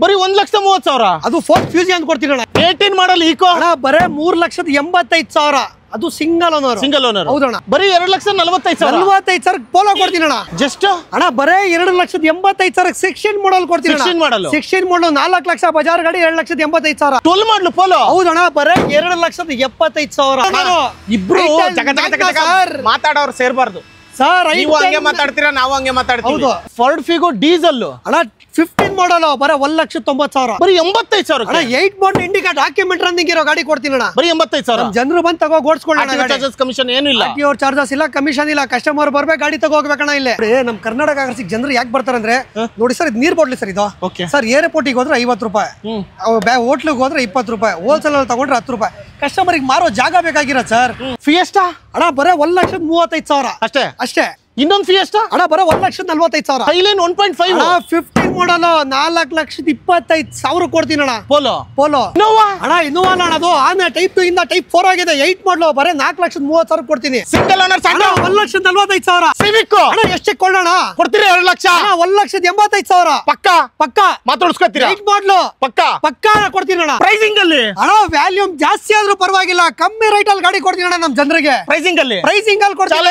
ಬರೀ 1,30,000 ಅದು fourth Fuji ಅಂತ ಕೊಡ್ತೀನಿ ಅಣ್ಣ. 18 ಮಾಡಲ್ ಈಕೋ ಅಣ್ಣ ಬರೇ 3,85,000 ಅದು ಸಿಂಗಲ್ ಓನರ್. ಹೌದಣ್ಣ. ಬರೀ 2,45,000 45,000 ಪೋಲೋ ಕೊಡ್ತೀನಿ ಅಣ್ಣ. ಜಸ್ಟ್ ಅಣ್ಣ ಬರೇ 2,85,000 16 ಮಾಡಲ್ ಕೊಡ್ತೀನಿ. 16 ಮಾಡಲ್ 4 ಲಕ್ಷ ಬಜಾರ್ ಗಾಡಿ 2,85,000. 12 ಮಾಡಲು ಪೋಲೋ. ಹೌದಣ್ಣ ಬರೇ 2,75,000. ಇಬ್ರು ಮಾತಾಡೋರು ಸೇರ್ಬಾರ್ದು ಸರ್. ನೀವು ಹಂಗೆ ಮಾತಾಡ್ತೀರಾ, ನಾವು ಹಂಗೆ ಮಾತಾಡ್ತೀವಿ. ಫೋರ್ಡ್ ಫಿಗೋ ಡೀಸೆಲ್ ಅಣ್ಣ 15 ಮಾಡಲ್ ಬರೀ 1,90,000. ಬರೀ 85,000. ಅಣ್ಣ 8 ಮಾಡಲ್ ಇಂಡಿಕಾ ಡಾಕ್ಯುಮೆಂಟ್ ರನ್ನಿಂಗ್ ಇರೋ ಗಾಡಿ ಕೊಡ್ತೀನಿ ಅಣ್ಣ. ಬರೀ 85,000. ಜನರು ಬಂದು ತಗೋ ಓಡಿಸ್ಕೊಳ್ಳೋಣ. ಚಾರ್ಜಸ್ ಕಮಿಷನ್ ಏನು ಇಲ್ಲ, ಚಾರ್ಜಸ್ ಇಲ್ಲ, ಕಮಿಷನ್ ಇಲ್ಲ. ಕಸ್ಟಮರ್ ಬರ್ಬೇಕು, ಗಾಡಿ ತಗೋ ಹೋಗ್ಬೇಕಣ್ಣ. ಇಲ್ಲೇ ನಮ್ ಕರ್ನಾಟಕ ಕಾರ್ಸಿಗೆ ಜನರು ಯಾಕೆ ಬರ್ತಾರೆ ಅಂದ್ರೆ, ನೋಡಿ ಸರ್ ಇದು ನೀರ್ ಬಾಟ್ಲಿ ಸರ್ ಇದು ಸರ್. ಏರ್ಪೋರ್ಟಿಗೆ ಹೋದ್ರೆ 50 ರೂಪಾಯಿ, ಹೋಟ್ಲಿಗೆ ಹೋದ್ರೆ 20 ರೂಪಾಯಿ, ಹೋಲ್ಸೇಲ್ ಅಲ್ಲಿ ತಗೊಂಡ್ರೆ 10 ರೂಪಾಯಿ. ಕಸ್ಟಮರ್ಗೆ ಮಾರೋ ಜಾಗ ಬೇಕಾಗಿರೋ ಸರ್. ಫಿಯೆಸ್ಟಾ ಅಣ್ಣ ಬರೇ 1,35,000 ಅಷ್ಟೇ ಅಷ್ಟೇ. ಇನ್ನೊಂದು ಫಿಯೆಸ್ಟಾ ಅಣ್ಣ ಬರೋ 1,45,000. ಹೈಲೈನ್ 1.5 15 ಮಾಡಲ್ 4,25,000 ಕೊಡ್ತೀನಿ ಅಣ್ಣ. ಪೋಲೋ ಅಣ್ಣ ಇನ್ನೋವಾ ಅಣ್ಣ. ಅದು ಆನ್ ಟೈಪ್ 2 ಇಂದ ಟೈಪ್ 4 ಆಗಿದೆ. 8 ಮಾಡಲ್ ಬರೇ 4,30,000 ಕೊಡ್ತೀನಿ. Single owner 1,45,000. ಸಿವಿಕ್ ಅಣ್ಣ ಎಷ್ಟಕ್ಕೆ ಕೊಳ್ಳೋಣ? ಕೊಡ್ತೀರಿ 2 ಲಕ್ಷ. 1,85,000 ಪಕ್ಕ ಮಾತಾಡ್ಸ್ಕೊತೀರಾ? 8 ಮಾಡಲ್ ಪಕ್ಕ ಕೊಡ್ತೀನಿ ಅಣ್ಣ. ಪ್ರೈಸಿಂಗ್ ಅಲ್ಲಿ ಅಣ್ಣ ವ್ಯಾಲ್ಯೂಮ್ ಜಾಸ್ತಿ ಆದ್ರೂ ಪರವಾಗಿಲ್ಲ, ಕಮ್ಮಿ ರೇಟ್ ಅಲ್ಲಿ ಗಾಡಿ ಕೊಡ್ತೀನಿ ಅಣ್ಣ ನಮ್ ಜನರಿಗೆ. ಪ್ರೈಸಿಂಗ್ ಅಲ್ಲಿ ಕೊಡ್ತೀನಿ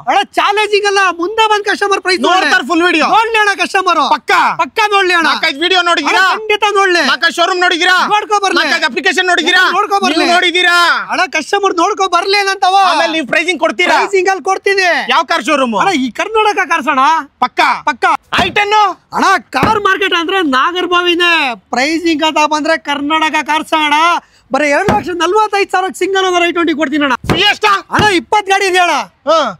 ಅಣ್ಣ. ಚಾಲೆಂಜಿಂಗ್ ಅಲ್ಲ, ಮುಂದೆ ಬಂದ್ ಕಸ್ಟಮರ್ ಪ್ರೈಸ್ ನೋಡ್ತಾರೆ. ಫುಲ್ ವಿಡಿಯೋ ನೋಡ್ಲಿ ಅಣ್ಣ. ಕಸ್ಟಮರ್ ಪಕ್ಕ ನೋಡ್ಲಿ ಅಣ್ಣ. 4-5 ವಿಡಿಯೋ ನೋಡಿದೀರಾ? ಖಂಡಿತ ನೋಡ್ಲಿ. 4 ಶೋರೂಮ್ ನೋಡಿದೀರಾ? ನೋಡ್ಕೊ ಬರ್ಲಿ. 4 ಅಪ್ಲಿಕೇಶನ್ ನೋಡಿದೀರಾ? ನೋಡ್ಕೊ ಬರ್ಲಿ. ನೋಡಿದೀರಾ? ಅಣ್ಣ ಕಸ್ಟಮರ್ ನೋಡ್ಕೊ ಬರ್ಲಿ ಏನಂತವ. ಆಮೇಲೆ ನೀವು ಪ್ರೈಸಿಂಗ್ ಕೊಡ್ತೀರಾ? ಪ್ರೈಸಿಂಗ್ ಅಲ್ಲಿ ಕೊಡ್ತೀನಿ. ಯಾವ ಕಾರ್ ಶೋರೂಮ್? ಅಣ್ಣ ಈ ಕರ್ನಾಟಕ ಕಾರ್ಸ್ ಅಣ್ಣ. ಪಕ್ಕ ಐಟನ್ ಅಣ್ಣ. ಕಾರ್ ಮಾರ್ಕೆಟ್ ಅಂದ್ರೆ ನಾಗರಬಾವಿನೇ. ಪ್ರೈಸಿಂಗ್ ಅಂತ ಬಂದ್ರೆ ಕರ್ನಾಟಕ ಕಾರ್ಸ್ ಅಣ್ಣ. ಬರೀ 2,45,000 ಸಿಂಗಲ್ ಓನರ್ I20 ಕೊಡ್ತೀನಿ ಅಣ್ಣ. ಫಿಯೆಸ್ಟಾ ಅಣ್ಣ 20 ಗಾಡಿ ಇದೆ ಅಣ್ಣ.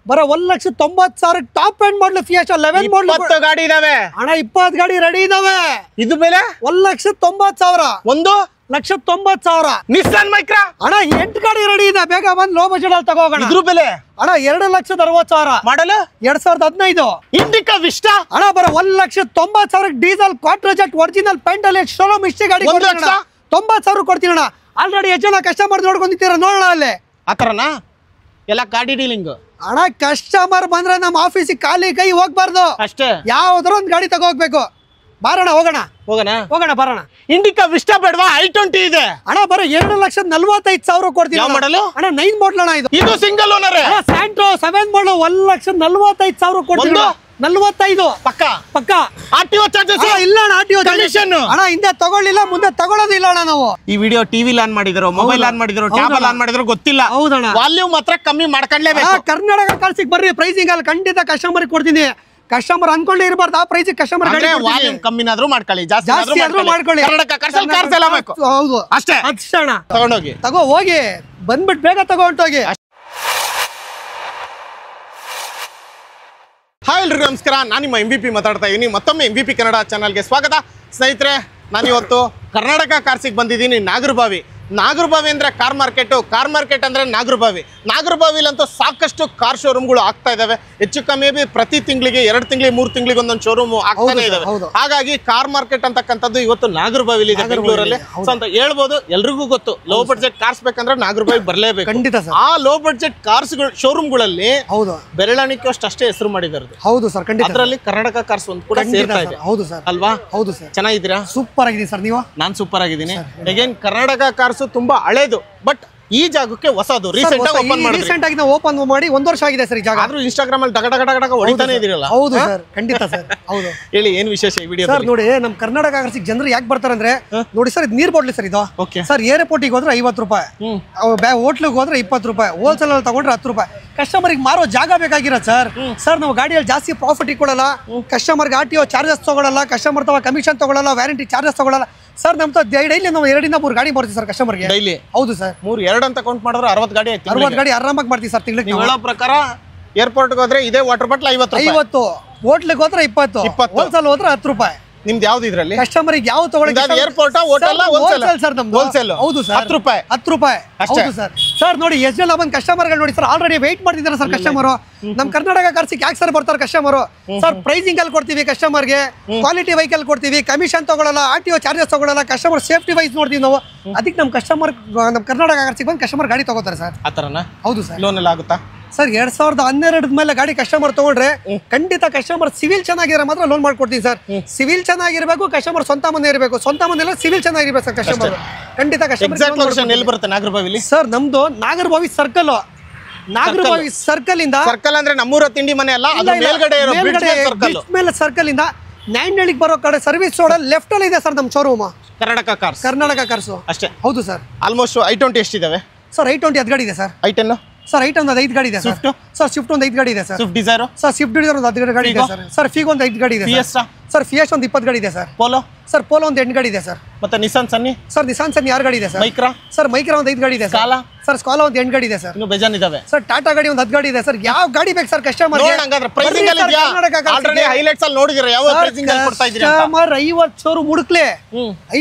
ಬರೀ 1,90,000 ಟಾಪ್ ಎಂಡ್ ಮಾಡಲ್ ಫಿಯೆಸ್ಟಾ 11 ಮಾಡಲ್ 20 ಗಾಡಿ ಇದಾವೆ ಅಣ್ಣ. 20 ಗಾಡಿ ರೆಡಿ ಇದಾವೆ. ಇದು ಬೆಲೆ 1,90,000. 1,90,000. ನಿಸ್ಸಾನ್ ಮೈಕ್ರಾ ಅಣ್ಣ 8 ಗಾಡಿ ರೆಡಿ ಇದೆ. ಬೇಗ ಬಂದ್ ಲೋ ಬಜೆಟ್ ಅಲ್ಲಿ ತಗೋಗೋಣ. ಇದ್ರ ಬೆಲೆ ಅಣ್ಣ 2,60,000 ಮಾಡಲ್ 2015. ಇಂಡಿಕಾ ವಿಸ್ಟಾ ಅಣ್ಣ ಬರೀ 1,90,000 ಡೀಸೆಲ್ ಕ್ವಾಡ್ರಜೆಟ್ ಒರಿಜಿನಲ್ ಪೇಂಟ್ ಅಲ್ಲಿ ಶೋರೂಮ್ ಹಿಸ್ಟ್ರಿ ಗಾಡಿ 90,000 ಕೊಡ್ತೀನಿ ಅಣ್ಣ. ಆಲ್ರೆಡಿ ಎಷ್ಟು ಜನ ಕಸ್ಟಮರ್ ನೋಡ್ಕೊಂಡಿದ್ದೀರಾ ನೋಡೋಣ ಅಲ್ಲಿ. ಆತರನಾ ಎಲ್ಲ ಗಾಡಿ ಡೀಲಿಂಗ್ ಅಣ್ಣ. ಕಸ್ಟಮರ್ ಬಂದ್ರೆ ನಮ್ಮ ಆಫೀಸಿಗೆ ಖಾಲಿ ಕೈ ಹೋಗ್ಬಾರ್ದು ಅಷ್ಟೇ. ಯಾವ್ದಾರ ಒಂದು ಗಾಡಿ ತಗೋ ಹೋಗ್ಬೇಕು. ಬಾರೋಣ ಹೋಗೋಣ ಬರೋಣ. ಇಂಡಿಕಾ ವಿಸ್ಟಾ ಬೇಡವಾ? I20 ಇದೆ ಅಣ್ಣ ಬರೋ 2,45,000 ಕೊಡ್ತೀನಿ. ಅಣ್ಣ 9 ಮಾಡಲ್ ಅಣ್ಣ. ಇದು ಸಿಂಗಲ್ ಓನರ್. ಸ್ಯಾಂಟ್ರೋ 7 ಮಾಡಲ್ 1,45,000 ಕೊಡ್ತೀನಿ. 45 ಪಕ್ಕ. ಆರ್ಟಿಒ ಚಾರ್ಜಸ್ ಇಲ್ಲ ಅಣ್ಣ. ಆರ್ಟಿಒ ಕಮಿಷನ್ ಅಣ್ಣ ಹಿಂದೆ ತಗೊಳ್ಳಿಲ್ಲ, ಮುಂದೆ ತಗೊಳ್ಳೋದಿಲ್ಲ ಅಣ್ಣ ನಾವು. ಈ ವಿಡಿಯೋ ಟಿವಿ ಆನ್ ಮಾಡಿದ್ರು, ಮೊಬೈಲ್ ಆನ್ ಮಾಡಿದ್ರು, ಟ್ಯಾಬ್ ಆನ್ ಮಾಡಿದ್ರು ಗೊತ್ತಿಲ್ಲ. ಹೌದಣ್ಣ. ವಾಲ್ಯೂಮ್ ಮಾತ್ರ ಕಮ್ಮಿ ಮಾಡ್ಕೊಂಡ್ಲೇಬೇಕು. ಕರ್ನಾಟಕ ಕಾರ್ಸಿಗೆ ಬರ್ರಿ. ಪ್ರೈಸಿಂಗ್ ಅಲ್ಲಿ ಖಂಡಿತ ಕಸ್ಟಮರ್ ಕೊಡ್ತೀನಿ. ಕಸ್ಟಮರ್ ಅನ್ಕೊಂಡೇ ಇರಬಾರ್ದು. ಆ ಪ್ರೈಸ್ ಕಸ್ಟಮರ್ ವಾಲ್ಯೂಮ್ ಕಮ್ಮಿನಾದ್ರೂ ಮಾಡ್ಕೊಳ್ಳಿ, ಜಾಸ್ತಿ ಆದ್ರೂ ಮಾಡ್ಕೊಳ್ಳಿ. ಕರ್ನಾಟಕ ಕಾರ್ಸ್ ಎಲ್ಲ ಬೇಕು. ಹೌದು ಅಷ್ಟೇ ಅಣ್ಣ. ಹೋಗಿ ಬಂದ್ಬಿಟ್ಟು ಬೇಗ ತಗೊಂಡೋಗಿ. ಹಾಯ್ ಎಲ್ರಿಗೂ ನಮಸ್ಕಾರ. ನಾನು ನಿಮ್ಮ MVP ಮಾತಾಡ್ತಾ ಇದ್ದೀನಿ. ಮತ್ತೊಮ್ಮೆ MVP ಕನ್ನಡ ಚಾನಲ್ಗೆ ಸ್ವಾಗತ. ಸ್ನೇಹಿತರೆ, ನಾನಿವತ್ತು ಕರ್ನಾಟಕ ಕಾರ್ಸಿಗೆ ಬಂದಿದ್ದೀನಿ. ನಾಗರಬಾವಿ ಅಂದರೆ ಕಾರ್ ಮಾರ್ಕೆಟ್ ಅಂದರೆ ನಾಗರಬಾವಿಲಂತೂ ಸಾಕಷ್ಟು ಕಾರ್ ಶೋರೂಮ್ಗಳು ಆಗ್ತಾ ಇದ್ದಾವೆ. ಹೆಚ್ಚು ಕಮ್ಮಿ ಪ್ರತಿ ತಿಂಗಳಿಗೆ 2 ತಿಂಗಳಿಗೆ 3 ತಿಂಗಳಿಗೆ ಒಂದೊಂದು ಶೋರೂಮ್ ಆಗ್ತಾನೆ ಇದಾವೆ. ಹಾಗಾಗಿ ಕಾರ್ ಮಾರ್ಕೆಟ್ ಅಂತಕ್ಕಂಥದ್ದು ಇವತ್ತು ನಾಗರಬಾವಿಲಿ ಇದೆ, ಬೆಂಗಳೂರಲ್ಲಿ. ಸೊ ಅಂತ ಹೇಳ್ಬೋದು. ಎಲ್ರಿಗೂ ಗೊತ್ತು, ಲೋ ಬಡ್ಜೆಟ್ ಕಾರ್ಸ್ ಬೇಕಂದ್ರೆ ನಾಗರಬಾವಿ ಬರಲೇಬೇಕು. ಆ ಲೋ ಬಡ್ಜೆಟ್ ಕಾರ್ಸ್ ಶೋರೂಮ್ಗಳಲ್ಲಿ ಬೆರಳಿಕೆ ಅಷ್ಟೇ ಹೆಸರು ಮಾಡಿದ್ದಾರೆ. ಹೌದು ಸರ್, ಖಂಡಿತ. ಅದರಲ್ಲಿ ಕರ್ನಾಟಕ ಕಾರ್ಸ್ ಒಂದು ಕೂಡ ಸೇರ್ತಾ ಇದೆ. ಹೌದು ಸರ್ ಅಲ್ವಾ? ಹೌದು ಸರ್. ಚೆನ್ನಾಗಿದ್ದೀರಾ? ಸೂಪರ್ ಆಗಿದ್ದೀನಿ ಸರ್. ನೀವು? ನಾನು ಸೂಪರ್ ಆಗಿದ್ದೀನಿ. ಅಗೇನ್ ಕರ್ನಾಟಕ ಕಾರ್ಸ್ ತುಂಬಾ ಹಳೇದು, ಬಟ್ ಈ ಜಾಗಕ್ಕೆ ಹೊಸದು ರೀಸೆಂಟ್ ಆಗಿ ಓಪನ್ ಮಾಡಿ 1 ವರ್ಷ ಆಗಿದೆ ಸರ್ ಈ ಜಾಗ. ಆದ್ರೂ ಇನ್ಸ್ಟಾಗ್ರಾಮ್ ಅಲ್ಲಿ ಡಗಡಗಡಗಡ ಹೊಡಿತಾನೆ ಇದೀರಲ್ಲ. ಹೌದು ಸರ್, ಖಂಡಿತ ಸರ್. ಹೌದು. ಹೇಳಿ ಏನ್ ವಿಶೇಷ ಈ ವಿಡಿಯೋ ಸರ್? ನೋಡಿ ನಮ್ ಕರ್ನಾಟಕ ಕಾರ್ಸಿಗೆ ಜನರು ಯಾಕೆ ಬರ್ತಾರೆ ಅಂದ್ರೆ, ನೋಡಿ ಸರ್ ಇದು ನೀರ್ ಬಾಟ್ಲಿ ಸರ್ ಇದು ಸರ್. ಏರ್ಪೋರ್ಟಿಗೆ ಹೋದ್ರೆ 50 ರೂಪಾಯಿ, ಹೋಟ್ಲಿಗೆ ಹೋದ್ರೆ 20 ರೂಪಾಯಿ, ಹೋಲ್ಸೇಲ್ ಅಲ್ಲಿ ತಗೊಂಡ್ರೆ 10 ರೂಪಾಯಿ. ಕಸ್ಟಮರ್ಗೆ ಮಾರೋ ಜಾಗ ಬೇಕಾಗಿರೋ ಸರ್. ನಾವು ಗಾಡಿಯಲ್ಲಿ ಜಾಸ್ತಿ ಪ್ರಾಫಿಟ್ ಇಟ್ಕೊಳ್ಳಲ್ಲ. ಕಸ್ಟಮರ್ಗೆ ಆರ್ಟಿಒ ಚಾರ್ಜಸ್ ತಗೊಳ್ಳಲ್ಲ, ಕಸ್ಟಮರ್ ತವ ಕಮಿಷನ್ ತಗೊಳ್ಳಲ್ಲ, ವ್ಯಾರಂಟಿ ಚಾರ್ಜಸ್ ತಗೊಳ್ಳಲ್ಲ ಸರ್. ನಮ್ ಡೈಲಿ ನಾವು 2 ಇಂದ 3 ಗಾಡಿ ಮಾಡ್ತೀವಿ ಸರ್ ಕಸ್ಟಮರ್ಗೆ ಡೈಲಿ. ಹೌದು ಸರ್. 2 ಅಂತ ಕೌಂಟ್ ಮಾಡಿದ್ರೆ 60 ಗಾಡಿ 60 ಗಾಡಿ ಆರಾಮಾಗಿ ಮಾಡ್ತೀವಿ ಸರ್ ತಿಂಗಳಿಗೆ. ನೀವು ಹೇಳೋ ಪ್ರಕಾರ ಏರ್ಪೋರ್ಟ್ಗೆ ಹೋದ್ರೆ ಇದೇ ವಾಟರ್ ಬಾಟ್ಲ್ 50, ಹೋಟ್ಲಿಗೆ ಹೋದ್ರೆ 20, ಹೋಲ್ಸೇಲ್ ಹೋದ್ರೆ 10 ರೂಪಾಯಿ. ನಿಮ್ದು ಯಾವ್ದು ಇದ್ರಲ್ಲಿ? ಕಸ್ಟಮರ್ಗೆ ಯಾವ ತಗೊಳ್ಳಿ? ಏರ್ಪೋರ್ಟ್ ಹೋಟೆಲ್ ಸರ್ ನಮ್ದು ಹೋಲ್ಸೇಲ್. ಹೌದು ಸರ್. 10 ರೂಪಾಯಿ. 10 ರೂಪಾಯಿ. ಹೌದು ಸರ್. ಸರ್ ನೋಡಿ ಎಷ್ಟು ಜನ ಬಂದು ಕಸ್ಟಮರ್ಗಳು ನೋಡಿ ಸರ್ ಆಲ್ರೆಡಿ ವೇಟ್ ಮಾಡ್ತಿದ್ದಾರೆ ಸರ್ ಕಸ್ಟಮರ್. ನಮ್ ಕರ್ನಾಟಕ ಕಾರ್ಸಿಗೆ ಯಾಕೆ ಸರ್ ಬರ್ತಾರೆ ಕಸ್ಟಮರ್? ಸರ್ ಪ್ರೈಸಿಂಗ್ ಅಲ್ಲಿ ಕೊಡ್ತೀವಿ ಕಸ್ಟಮರ್ಗೆ, ಕ್ವಾಲಿಟಿ ವೆಹಿಕಲ್ ಕೊಡ್ತೀವಿ, ಕಮಿಷನ್ ತಗೊಳ್ಳಲ್ಲ, ಆರ್ಟಿಒ ಚಾರ್ಜಸ್ ತಗೊಳ್ಳಲ್ಲ, ಕಸ್ಟಮರ್ ಸೇಫ್ಟಿ ವೈಸ್ ನೋಡ್ತೀವಿ ನಾವು. ಅದಕ್ಕೆ ನಮ್ ಕರ್ನಾಟಕ ಕಾರ್ಸಿಗೆ ಬಂದು ಕಸ್ಟಮರ್ ಗಾಡಿ ತಗೋತಾರೆ ಸರ್. ಆತರನ? ಹೌದು ಸರ್. ಲೋನ್ ಎಲ್ಲ ಆಗುತ್ತಾ? ಸರ್ 2012 ಮೇಲೆ ಗಾಡಿ ಕಸ್ಟಮರ್ ತಗೊಂಡ್ರೆ ಖಂಡಿತ ಕಸ್ಟಮರ್ ಸಿವಿಲ್ ಚೆನ್ನಾಗಿರೋ ಮಾತ್ರ ಲೋನ್ ಮಾಡ್ಕೊಡ್ತೀನಿ ಸರ್. ಸಿವಿಲ್ ಚೆನ್ನಾಗಿರ್ಬೇಕು, ಕಸ್ಟಮರ್ ಸ್ವಂತ ಮನೆ ಇರಬೇಕು, ಸ್ವಂತ ಮನೆ ಸಿವಿಲ್ ಚೆನ್ನಾಗಿರ್ಬೇಕು ಸರ್ ಕಸ್ಟಮರ್. ಖಂಡಿತ ಕಸ್ಟಮರ್ ಎಲ್ಲಿ ಬರುತ್ತೆ ನಾಗರಬಾವಿಲಿ? ಸರ್ ನಮ್ದು ನಾಗರಬಾವಿ ಸರ್ಕಲ್, ನಾಗರಬಾವಿ ಸರ್ಕಲ್ ಇಂದ ಸರ್ಕಲ್ ಅಂದ್ರೆ ನಮ್ಮೂರ ತಿಂಡಿ ಮನೆ ಅಲ್ಲ, ಅದು ಮೇಲ್ಗಡೆ ಇರೋ ಸರ್ಕಲ್ ಮೇಲೆ ಸರ್ಕಲ್ ಇಂದ ನ್ಯಾಂಡಳಿಗೆ ಬರೋ ಕಡೆ ಸರ್ವಿಸ್ ರೋಡ್ ಲೆಫ್ಟ್ ಅಲ್ಲಿ ಇದೆ ಸರ್ ನಮ್ಮ ಶೋರೂಮ್. ಕರ್ನಾಟಕ ಕಾರ್ಸ್ ಅಷ್ಟೇ. ಹೌದು sir. Almost i20 ಎಷ್ಟಿದಾವೆ sir? i20 10 ಗಾಡಿ ಇದೆ ಸರ್. i10 ಸರ್ i10 ಒಂದು 5 ಗಾಡಿ ಇದೆ ಸರ್. ಸರ್ ಸ್ವಿಫ್ಟ್ ಒಂದು 5 ಗಾಡಿ ಇದೆ sir. Swift Dzire sir Swift Dzire ಒಂದು 10 ಗಾಡಿ ಇದೆ ಸರ್. ಸರ್ ಫಿಗೋ ಒಂದು 5 ಗಾಡಿ ಇದೆ ಸರ್. ಫಿಯೆಸ್ಟಾ ಒಂದು 20 ಗಾಡಿ ಇದೆ ಸರ್. ಪೋಲೋ ಸರ್ ಪೋಲೋ ಒಂದು 8 ಗಾಡಿ ಇದೆ ಸರ್. ಮತ್ತೆ ನಿಸಾನ್ ಸನ್ನಿ ಸರ್ ನಿಸಾನ್ ಸನ್ನಿ 6 ಗಾಡಿ ಇದೆ ಸರ್. ಮೈಕ್ರಾ ಸರ್ ಮೈಕ್ರಾ ಒಂದು 5 ಗಾಡಿ ಇದೆ ಸ್ಕಾಲಾ ಸರ್. ಸ್ಕಾಲಾ ಒಂದು 8 ಗಾಡಿ ಇದೆ ಸರ್. ಇನ್ನು ಬೇಜಾನ್ ಇದಾವೆ ಸರ್. ಟಾಟಾ ಗಾಡಿ ಒಂದು 10 ಗಾಡಿ ಇದೆ ಸರ್. ಯಾವ ಗಾಡಿ ಬೇಕು ಸರ್ ಕಸ್ಟಮರ್? ಹಂಗಾದ್ರೆ ಪ್ರೈಸಿಂಗ್ ಅಲ್ಲಿ ಇದೆಯಾ? ಆಲ್ರೆಡಿ ಹೈಲೈಟ್ಸ್ ಅಲ್ಲಿ ನೋಡಿದಿರ ಯಾವ ಪ್ರೈಸಿಂಗ್ ಅಲ್ಲಿ ಕೊಡ್ತಾ ಇದ್ದೀರಾ? ಕಸ್ಟಮರ್ 50 ಶೋರೂಮ್ ಹುಡುಕ್ಲೆ,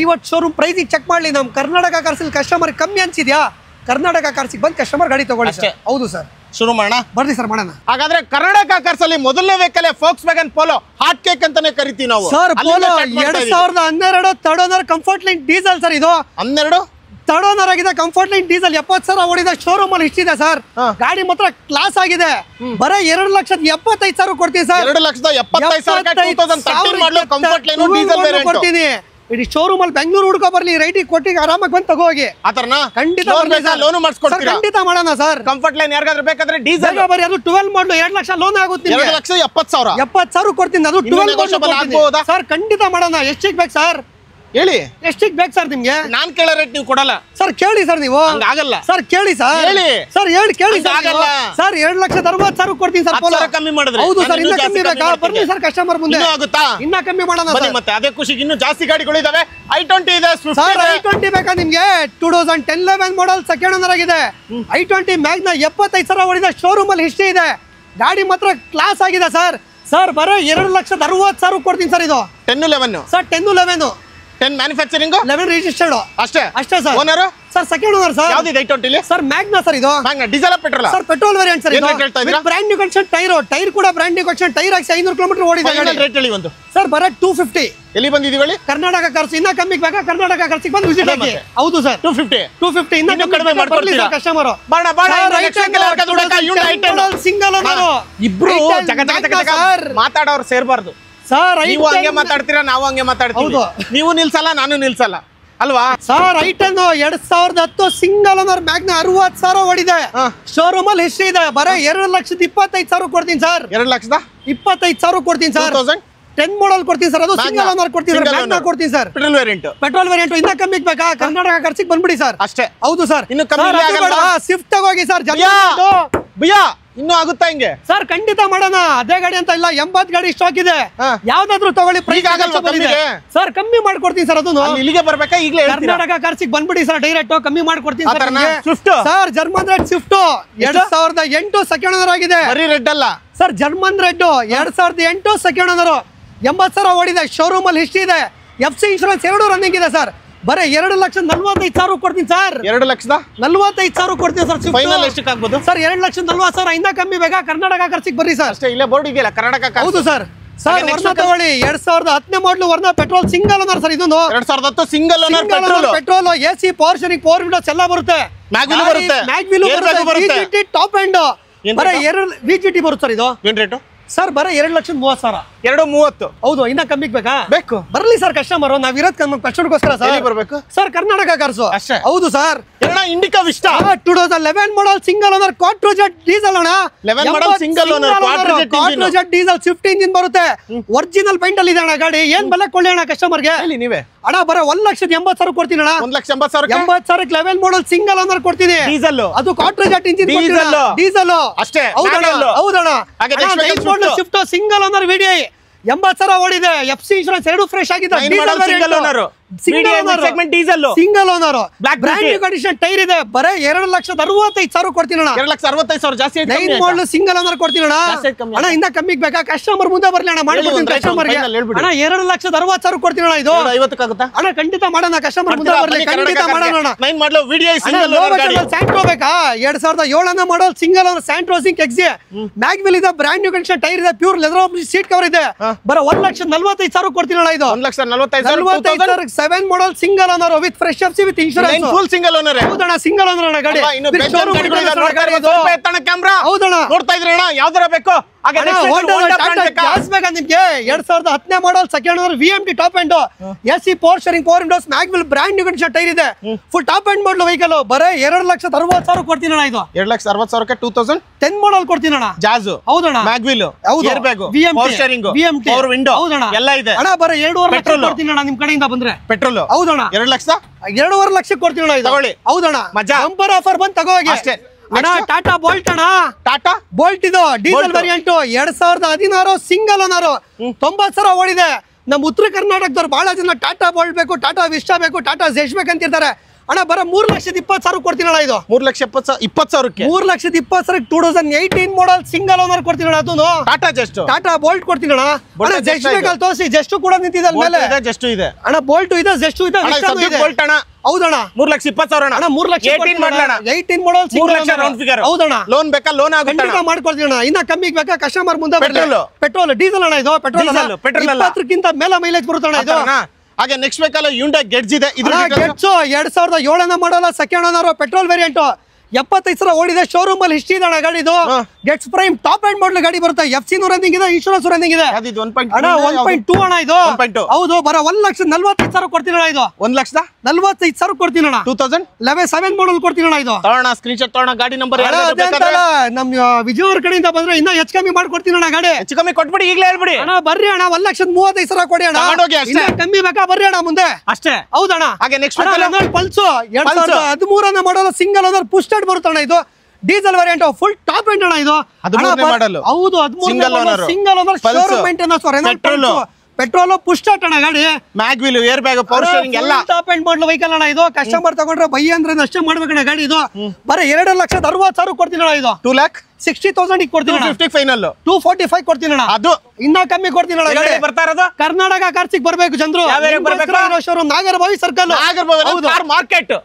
50 ಶೋರೂಮ್ ಪ್ರೈಸಿಂಗ್ ಚೆಕ್ ಮಾಡ್ಲಿ. ನಮ್ಮ ಕರ್ನಾಟಕ ಕಾರ್ಸ್ ಕಸ್ಟಮರ್ ಕಮ್ಮಿ ಅನ್ಸಿದ್ಯಾ? ಕರ್ನಾಟಕ ಕಾರ್ಸಿಗೆ ಬಂದು ಕಸ್ಟಮರ್ ಗಾಡಿ ತಗೊಳ್ಳಿ ಸರ್. ಹೌದು ಸರ್. ಶುರು ಮಾಡೋಣ ಬರ್ರಿ ಸರ್ ಮಾಡೋಣ. ಹಾಗಾದ್ರೆ ಕರ್ನಾಟಕ ಕಾರ್ಸ್ ಅಲ್ಲಿ ಮೊದಲನೇ vehicle Volkswagen polo hot cake ಅಂತಾನೆ ಕರಿತೀವಿ ನಾವು. Sir polo 2012 third owner comfort line diesel sir. ಇದು 12 ಥರ್ಡ್ ಓನರ್ ಆಗಿದೆ. ಕಂಫರ್ಟ್ ಲೈನ್ ಡೀಸೆಲ್ 70,000 ಓಡಿದ ಶೋರೂಮ್ ಅಲ್ಲಿ ಇಷ್ಟಿದೆ ಸರ್. ಗಾಡಿ ಮಾತ್ರ ಕ್ಲಾಸ್ ಆಗಿದೆ. ಬರೀ 2,75,000 ಕೊಡ್ತೀವಿ ಸರ್. 2,75,000 ಮಾಡಲು ಕಂಫರ್ಟ್ ಲೈನ್ ಡೀಸೆಲ್ ವೇರಿಯಂಟ್ ಕೊಡ್ತೀನಿ. ಇಡೀ ಶೋರೂಮ್ ಅಲ್ಲಿ ಬೆಂಗಳೂರು ಹುಡ್ಕೋ ಬರ್ಲಿ, ರೈಟಿಗೆ ಕೊಟ್ಟಿ ಆರಾಮಾಗಿ ಬಂದು ತಗೋಗಿ. ಆತರನ ಖಂಡಿತ ಲೋನ್ ಮಾಡಿಸ್ಕೊಡ್ತೀರಾ? ಖಂಡಿತ ಮಾಡೋಣ ಸರ್. ಕಂಫರ್ಟ್ ಲೈನ್ ಯಾರಿಗಾದ್ರೂ ಬೇಕಾದ್ರೆ ಡೀಸೆಲ್ ಬರೀ ಅದು 12 ಮಾಡಲು 2 ಲಕ್ಷ ಲೋನ್ ಆಗುತ್ತೆ. 2,70,000 70,000 ಕೊಡ್ತೀನಿ. ಅದು 12 ಸರ್. ಖಂಡಿತ ಮಾಡೋಣ. ಎಷ್ಟಿಗೆ ಬೇಕು ಸರ್ ಹೇಳಿ? ಎಷ್ಟಿಗೆ ಬೇಕು ಸರ್ ನಿಮ್ಗೆ? ನಾನ್ ಕೇಳೋ ರೇಟ್ ನೀವು ಕೊಡಲ್ಲ ಸರ್. ಕೇಳಿ ಸರ್ ನೀವು. ಆಗಲ್ಲ ಸರ್ ಕೇಳಿ ಸರ್. ಹೇಳಿ ಸರ್ ಕೇಳಿ ಸರ್. ಆಗಲ್ಲ ಸರ್ 2,60,000 ಕೊಡ್ತೀನಿ ಸರ್. ಕಮ್ಮಿ ಮಾಡಿದ್ರೆ ಹೌದು ಸರ್. ಇನ್ನ ಕಮ್ಮಿ ಬೇಕಾ? ಬರ್ಲಿ ಸರ್ ಕಸ್ಟಮರ್ ಮುಂದೆ. ಆಗುತ್ತಾ? ಇನ್ನ ಕಮ್ಮಿ ಮಾಡೋಣ ಬನ್ನಿ. ಮತ್ತೆ ಅದೇ ಖುಷಿಗೆ ಇನ್ನೂ ಜಾಸ್ತಿ ಗಾಡಿಗಳು ಇದಾವೆ. i20 ಇದೆ, ಸರ್. i20 ಬೇಕಾ ನಿಮ್ಗೆ? 2011 ಮಾಡಲ್ ಸೆಕೆಂಡ್ ಓನರ್ ಆಗಿದೆ. i20 ಮ್ಯಾಗ್ನ 75,000 ಓಡಿದ ಶೋರೂಮ್ ಅಲ್ಲಿ ಹಿಸ್ಟ್ರಿ ಇದೆ. ಗಾಡಿ ಮಾತ್ರ ಕ್ಲಾಸ್ ಆಗಿದೆ ಸರ್. ಸರ್ ಬರೀ 2,60,000 ಕೊಡ್ತೀನಿ ಸರ್. ಇದು 1011 ಸರ್. 1011 10 ಮ್ಯಾನುಫ್ಯಾಕ್ಚರಿಂಗ್ 11 ರಿಜಿಸ್ಟರ್ಡ್ ಅಷ್ಟೇ sir. Owner sir second owner sir. ಯಾವ್ದು ಇದೆ i20 ಲಿ? Sir Magna sir. ಇದು Magna diesel petrol sir. Petrol variant sir. ಏನು ರೇಟ್ ಹೇಳ್ತಾ ಇದ್ದೀರಾ? ಬ್ರ್ಯಾಂಡ್ ನ್ಯೂ ಕಂಡೀಷನ್ ಟೈರ್ ಕೂಡ ಬ್ರ್ಯಾಂಡ್ ನ್ಯೂ ಕಂಡೀಷನ್ ಟೈರ್ ಹಾಕಿ 500 ಕಿಲೋಮೀಟರ್ ಓಡಿದೆ. ಫೈನಲ್ ರೇಟ್ ಹೇಳಿ ಒಂದು. ಸರ್ ಬರೀ 250. ಎಲ್ಲಿ ಬಂದಿದೀವಿ ಹೇಳಿ? ಕರ್ನಾಟಕ ಕಾರ್ಸ್. ಇನ್ನ ಕಮ್ಮಿ ಬೇಕಾ? ಕರ್ನಾಟಕ ಕಾರ್ಸಿಗೆ ಬಂದು ವಿಸಿಟ್ ಆಗಿ. ಹೌದು ಸರ್. 250 ಇನ್ನ ಕಡಿಮೆ ಮಾಡ್ಕೊಡ್ತೀರಾ ಕಸ್ಟಮರ್? ಸಿಂಗಲ್ ಓನರ್ ಇಬ್ರು ಮಾತಾಡೋರು ಸೇರ್ಬಾರ್ದು ಸರ್. ನೀವು ಹಂಗೆ ಮಾತಾಡ್ತೀರಾ, ನಾವು ಹಂಗೆ ಮಾತಾಡ್ತೀವಿ. ನೀವು ನಿಲ್ಸಲ್ಲ, ನಾನು ನಿಲ್ಸಲ್ಲ ಅಲ್ವಾ sir? i10 2010 single owner Magna 60,000 ಓಡಿದೆ. ಶೋರೂಮ್ ಅಲ್ಲಿ ಹಿಸ್ಟ್ರಿ ಇದೆ. ಬರೀ 2,25,000 ಕೊಡ್ತೀನಿ ಸರ್. 2,25,000 ಕೊಡ್ತೀನಿ ಸರ್. 10 ಮಾಡಲ್ ಕೊಡ್ತೀನಿ ಸರ್. ಅದು ಸಿಂಗಲ್ ಓನರ್ ಕೊಡ್ತೀನಿ ಸರ್. ಮ್ಯಾಗ್ನಾ ಕೊಡ್ತೀನಿ ಸರ್. Petrol variant. ಇನ್ನ ಕಮ್ಮಿ ಬೇಕಾ? ಕರ್ನಾಟಕ ಖರ್ಚಿಗೆ ಬಂದ್ಬಿಡಿ ಸರ್. ಅಷ್ಟೇ. ಹೌದು ಸರ್. ಇನ್ನು ಕಮ್ಮಿ ಸ್ವಿಫ್ಟ್ ತಗೋಗಿ ಸರ್. ಭಯ್ಯಾ ಇನ್ನೂ ಆಗುತ್ತಾ ಹಿಂಗೆ? ಸರ್ ಖಂಡಿತ ಮಾಡೋಣ. ಅದೇ ಗಾಡಿ ಅಂತ ಇಲ್ಲ, 80 ಗಾಡಿ ಸ್ಟಾಕ್ ಇದೆ. ಯಾವ್ದಾದ್ರು ತಗೊಳ್ಳಿ. ಸರ್ ಕಮ್ಮಿ ಮಾಡ್ಕೊಡ್ತೀನಿ ಸರ್. ಅದನ್ನು ಇಲ್ಲಿಗೆ ಬರ್ಬೇಕಾ? ಈಗಲೇ ಕರ್ನಾಟಕ ಕಾರ್ಸಿಗೆ ಬಂದ್ಬಿಡಿ ಸರ್. ಡೈರೆಕ್ಟ್ ಕಮ್ಮಿ ಮಾಡ್ಕೊಡ್ತೀನಿ sir. Swift sir German red Swift 2008 second owner ಆಗಿದೆ. ಬರೀ ರೆಡ್ ಅಲ್ಲ sir. German red 2008 second owner 80,000 ಓಡಿದೆ. ಶೋರೂಮ್ ಅಲ್ಲಿ ಹಿಸ್ಟ್ರಿ ಇದೆ. FC ಇನ್ಶೂರೆನ್ಸ್ 2 ರನ್ನಿಂಗ್ ಇದೆ ಸರ್. ಬರೀ 2,45,000 ಕೊಡ್ತೀನಿ ಸರ್. 2,45,000 ಕೊಡ್ತೀನಿ ಸರ್. ಫೈನಲ್ ಎಷ್ಟಕ್ಕೆ ಆಗ್ಬೋದು ಸರ್? 2,40,000. ಇಂದ ಕಮ್ಮಿ ಬೇಕಾ? ಕರ್ನಾಟಕ ಖರ್ಚಿಗೆ ಬರ್ರಿ ಸರ್. ಅಷ್ಟೇ. ಇಲ್ಲೇ ಬೋರ್ಡ್ ಇದೆಯಲ್ಲ ಕರ್ನಾಟಕ. ಹೌದು ಸರ್. ಸರ್ ವರ್ಣ ತಗೊಳ್ಳಿ. 2010 ಮಾಡಲು ವರ್ಣ ಪೆಟ್ರೋಲ್ ಸಿಂಗಲ್ ಓನರ್ ಸರ್. ಇದೊಂದು 2010 single owner petrol. AC power steering, power windows ಎಲ್ಲ ಬರುತ್ತೆ. ಮ್ಯಾಗ್ವಿಲ್ ಬರುತ್ತೆ. VGT top end. ಬರೀ VGT ಬರುತ್ತೆ ಸರ್. ಇದು ಏನ್ ರೇಟು ಸರ್? ಬರೀ 2,30,000. 2,30,000. ಹೌದು. ಇನ್ನ ಕಮ್ಮಿಗೆ ಬೇಕಾ? ಬೇಕು. ಬರ್ಲಿ ಸರ್ ಕಸ್ಟಮರ್. ನಾವ್ ಇರೋದ್ ಕಸ್ಟಮರ್ಗೋಸ್ಕರ ಸರ್. ಬರ್ಬೇಕು ಸರ್ ಕರ್ನಾಟಕ ಕಾರ್ಸು. ಅಷ್ಟೇ. ಹೌದು sir. Indica Vista 2011 model single owner Quadrajet diesel ಅಣ್ಣ. 11 model single owner Quadrajet diesel Swift engine ಬರುತ್ತೆ. ಒರಿಜಿನಲ್ ಪೇಂಟ್ ಅಲ್ಲಿ ಇದೆ ಅಣ್ಣ ಗಾಡಿ. ಏನ್ ಬೆಲೆ ಕೊಳ್ಳಿ ಅಣ್ಣ ಕಸ್ಟಮರ್ಗೆ? ಹೇಳಿ ನೀವೇ. ಅಣ್ಣ ಬರ 1,80,000 ಕೊಡ್ತೀನಿ ಅಣ್ಣ. 1,80,000 80,000 11 ಮಾಡಲ್ ಸಿಂಗಲ್ ಓನರ್ ಕೊಡ್ತೀನಿ. ಡೀಸೆಲ್. ಅದು ಕ್ವಾಟ್ರೋಜೆಟ್ ಇಂಜಿನ್ ಡೀಸೆಲ್ ಅಷ್ಟೇ. ಹೌದಣ್ಣ. ಸ್ವಿಫ್ಟ್ ಸಿಂಗಲ್ ಓನರ್ VDI 80,000 ಓಡಿದೆ. FC ಇನ್ಶೂರೆನ್ಸ್ 2 ಫ್ರೆಶ್ ಆಗಿದೆ. Single owner segment diesel single owner brand new condition tyre ಇದೆ. ಬರೀ 2,65,000 ಕೊಡ್ತೀನಿ ಅಣ್ಣ. 2,65,000 ಜಾಸ್ತಿ. 9 ಮಾಡಲ್ ಸಿಂಗಲ್ ಓನರ್ ಕೊಡ್ತೀನಿ ಅಣ್ಣ. ಅಣ್ಣ ಇಂದ ಕಮ್ಮಿಗೆ ಬೇಕಾ? ಕಸ್ಟಮರ್ ಮುಂದೆ ಬರ್ಲಿ ಅಣ್ಣ. ಮಾಡ್ಕೊಡ್ತೀನಿ ಕಸ್ಟಮರ್ಗೆ. ಅಣ್ಣ 2,60,000 ಕೊಡ್ತೀನಿ ಅಣ್ಣ. ಇದು 50 ಆಗುತ್ತಾ? ಅಣ್ಣ ಖಂಡಿತ ಮಾಡೋಣ. ಕಸ್ಟಮರ್ ಮುಂದೆ ಬರ್ಲಿ. ಖಂಡಿತ ಮಾಡೋಣ. 9 ಮಾಡಲು VDI ಸಿಂಗಲ್ ಓನರ್ ಗಾಡಿ. ಸ್ಯಾಂಟ್ರೋ ಬೇಕಾ? 2007 model single owner Santro Xing XE mag wheel ಇದೆ. ಬ್ರ್ಯಾಂಡ್ ನ್ಯೂ ಕಂಡೀಷನ್ ಟೈರ್ ಇದೆ. ಪ್ಯೂರ್ ಲೆದರ್ ಸೀಟ್ ಕವರ್ ಇದೆ. ಬರ 1,45,000 ಕೊಡ್ತೀನಿ ಅಣ್ಣ. ಇದು 1,45,000 7 model single owner with fresh FC with insurance full single owner ಹೌದಣ್ಣ ಸಿಂಗಲ್ ಓನರ್ ಅಣ್ಣ ಗಾಡಿ ಇನ್ನು ಕ್ಯಾಮ್ರಾ ಹೌದಣ್ಣ ನೋಡ್ತಾ ಇದ್ರಿ ಅಣ್ಣ ಯಾವ್ದಾರ ಬೇಕು ಹಾಗೆ ಗ್ಯಾಸ್ ಬೇಕಾ ನಿಮ್ಗೆ 2010 model second owner VMT top end AC power steering power windows mag wheel brand new condition tyre ಇದೆ full top end model vehicle ಬರೇ 2,60,000 ಕೊಡ್ತೀನಿ ಅಣ್ಣ ಇದು 2,60,000 2010 ಮಾಡಲ್ ಕೊಡ್ತೀನಿ ಅಣ್ಣ ಜಾಜ್ ಹೌದಣ್ಣ mag wheel air bag power steering power window ಎಲ್ಲ ಇದೆ ಅಣ್ಣ ಬರೇ 2.5 ಲಕ್ಷ ಕೊಡ್ತೀನಿ ಅಣ್ಣ ನಿಮ್ ಕಡೆಯಿಂದ ಬಂದ್ರೆ ಪೆಟ್ರೋಲ್ ಹೌದಣ್ಣ 2 ಲಕ್ಷ 2.5 ಲಕ್ಷ ಕೊಡ್ತೀನಿ ಅಣ್ಣ ಇದು ತಗೊಳ್ಳಿ ಹೌದಣ್ಣ ಮಜಾ ಬಂಪರ್ ಆಫರ್ ಬಂದು ತಗೋಗಿ ಅಷ್ಟೇ ಅಣ್ಣ ಟಾಟಾ ಬೋಲ್ಟ್ ಅಣ್ಣ ಟಾಟಾ ಬೋಲ್ಟ್ ಇದು ಡೀಸೆಲ್ ವೇರಿಯಂಟ್ 2016 ಸಿಂಗಲ್ ಓನರ್ 90,000 ಓಡಿದೆ ನಮ್ಮ ಉತ್ತರ ಕರ್ನಾಟಕದವ್ರು ಬಹಳ ಜನ ಟಾಟಾ ಬೋಲ್ಟ್ ಬೇಕು ಟಾಟಾ ವಿಸ್ಟಾ ಬೇಕು ಟಾಟಾ ಜೆಶ್ ಬೇಕಂತಿರ್ತಾರೆ ಅಣ್ಣ ಬರ 3,20,000 ಕೊಡ್ತೀನಿ ಅಣ್ಣ ಇದು 3,20,000 3,20,000 2018 ಮಾಡಲ್ ಸಿಂಗಲ್ ಓನರ್ ಕೊಡ್ತೀನಿ ಅಣ್ಣ ಅದು ಟಾಟಾ ಜಸ್ಟ್ ಟಾಟಾ ಬೋಲ್ಟ್ ಕೊಡ್ತೀನಿ ಅಣ್ಣ ಜೆಸ್ಟ್ ಬೇಕಲ್ಲ ತೋರಿಸಿ ಜೆಸ್ಟ್ ಕೂಡ ನಿಂತಿದೆ ಮೇಲೆ ಜಸ್ಟ್ ಇದೆ ಅಣ್ಣ ಬೋಲ್ಟ್ ಇದೆ ಜೆಸ್ಟ್ ಇದೆ ಬೋಲ್ಟ್ ಅಣ್ಣ ಹೌದಣ್ಣ 3,20,000 ಅಣ್ಣ 3 ಲಕ್ಷ 18 ಮಾಡಲ್ 3 ಲಕ್ಷ ರೌಂಡ್ ಫಿಗರ್ ಹೌದಣ್ಣ ಲೋನ್ ಬೇಕಾ ಲೋನ್ ಆಗುತ್ತೆ ಮಾಡ್ಕೊಡ್ತೀನಿ ಅಣ್ಣ ಇನ್ನ ಕಮ್ಮಿಗೆ ಬೇಕಾ ಕಸ್ಟಮರ್ ಮುಂದೆ ಪೆಟ್ರೋಲ್ ಡೀಸೆಲ್ ಅಣ್ಣ ಇದು ಪೆಟ್ರೋಲ್ 20ಕ್ಕಿಂತ ಮೇಲೆ ಮೈಲೇಜ್ ಬರುತ್ತೆ ಅಣ್ಣ ಇದು ಹಾಗೆ ನೆಕ್ಸ್ಟ್ ಬೇಕಲ್ಲ ಹ್ಯುಂಡೈ ಗೆಟ್ಸ್ ಇದೆ ಇದು ಗೆಟ್ಸ್ 2007 ಮಾಡಲ್ಲ ಸೆಕೆಂಡ್ ಓನರ್ ಪೆಟ್ರೋಲ್ ವೇರಿಯಂಟ್ 75,000 ಓಡಿದೆ ಶೋರೂಮ್ ಅಲ್ಲಿ ಹಿಸ್ಟ್ರಿ ಇದೆ ಅಣ್ಣ ಗಾಡಿ ಇದು ಗೆಟ್ಸ್ ಪ್ರೈಮ್ ಟಾಪ್ ಎಂಡ್ ಮಾಡಲ್ ಗಾಡಿ ಬರುತ್ತೆ FC ರನ್ನಿಂಗ್ ಇದೆ ಇನ್ಶೂರೆನ್ಸ್ ರನ್ನಿಂಗ್ ಇದೆ ಅಣ್ಣ 1.2 ಅಣ್ಣ ಇದು ಹೌದು ಬರ 1,45,000 ಕೊಡ್ತೀನಿ ಅಣ್ಣ ಇದು 1,45,000 ಕೊಡ್ತೀನಿ ಅಣ್ಣ 2011 ಮಾಡಲ್ ಕೊಡ್ತೀನಿ ಅಣ್ಣ ಇದು ತಗೋಣ ಸ್ಕ್ರೀನ್ ಶಾಟ್ ತಗೋಣ ಗಾಡಿ ನಂಬರ್ ನಮ್ಮ ವಿಜಯವ್ರ ಕಡೆಯಿಂದ ಬಂದ್ರೆ ಇನ್ನ ಹೆಚ್ಚು ಕಮ್ಮಿ ಮಾಡ್ಕೊಡ್ತೀನಿ ಅಣ್ಣ ಗಾಡಿ ಹೆಚ್ಚು ಕಮ್ಮಿ ಕೊಟ್ಬಿಡಿ ಈಗಲೇ ಹೇಳ್ಬಿಡಿ ಅಣ್ಣ ಬರ್ರಿ ಅಣ್ಣ 1,35,000 ಕೊಡಿ ಅಣ್ಣ ಕಮ್ಮಿ ಬೇಕಾ ಬರ್ರಿ ಅಣ್ಣ ಮುಂದೆ ಅಷ್ಟೇ ಹೌದಣ್ಣ ಹಾಗೆ next Pulse 2013 model single owner push start ಬರುತ್ತಣ್ಣ ಇದು diesel variant full top end ಅಣ್ಣ ಇದು ಹೌದು 13 single owner showroom maintenance petrol push start ಅಣ್ಣ ಗಾಡಿ mag wheel air bag power steering ಎಲ್ಲ ಟಾಪ್ ಎಂಡ್ ಮಾಡಲ್ ವೆಹಿಕಲ್ ಅಣ್ಣ ಇದು ಕಸ್ಟಮರ್ ತಗೊಂಡ್ರೆ ಬೈ ಅಂದ್ರೆ ಅಷ್ಟೇ ಮಾಡ್ಬೇಕಣ್ಣ ಗಾಡಿ ಇದು ಬರೀ 2,60,000 ಕೊಡ್ತೀನಿ ಅಣ್ಣ ಇದು 2,60,000 ಕೊಡ್ತೀನಿ 250 ಫೈನಲ್ 245 ಕೊಡ್ತೀನಿ ಅಣ್ಣ ಅದು ಇನ್ನ ಕಮ್ಮಿ ಕೊಡ್ತೀನಿ ಅಣ್ಣ ಗಾಡಿ ಬರ್ತಾ ಇರೋದು ಕರ್ನಾಟಕ ಕಾರ್ಸಿಗೆ ಬರ್ಬೇಕು Chandru showroom Nagarbhavi circle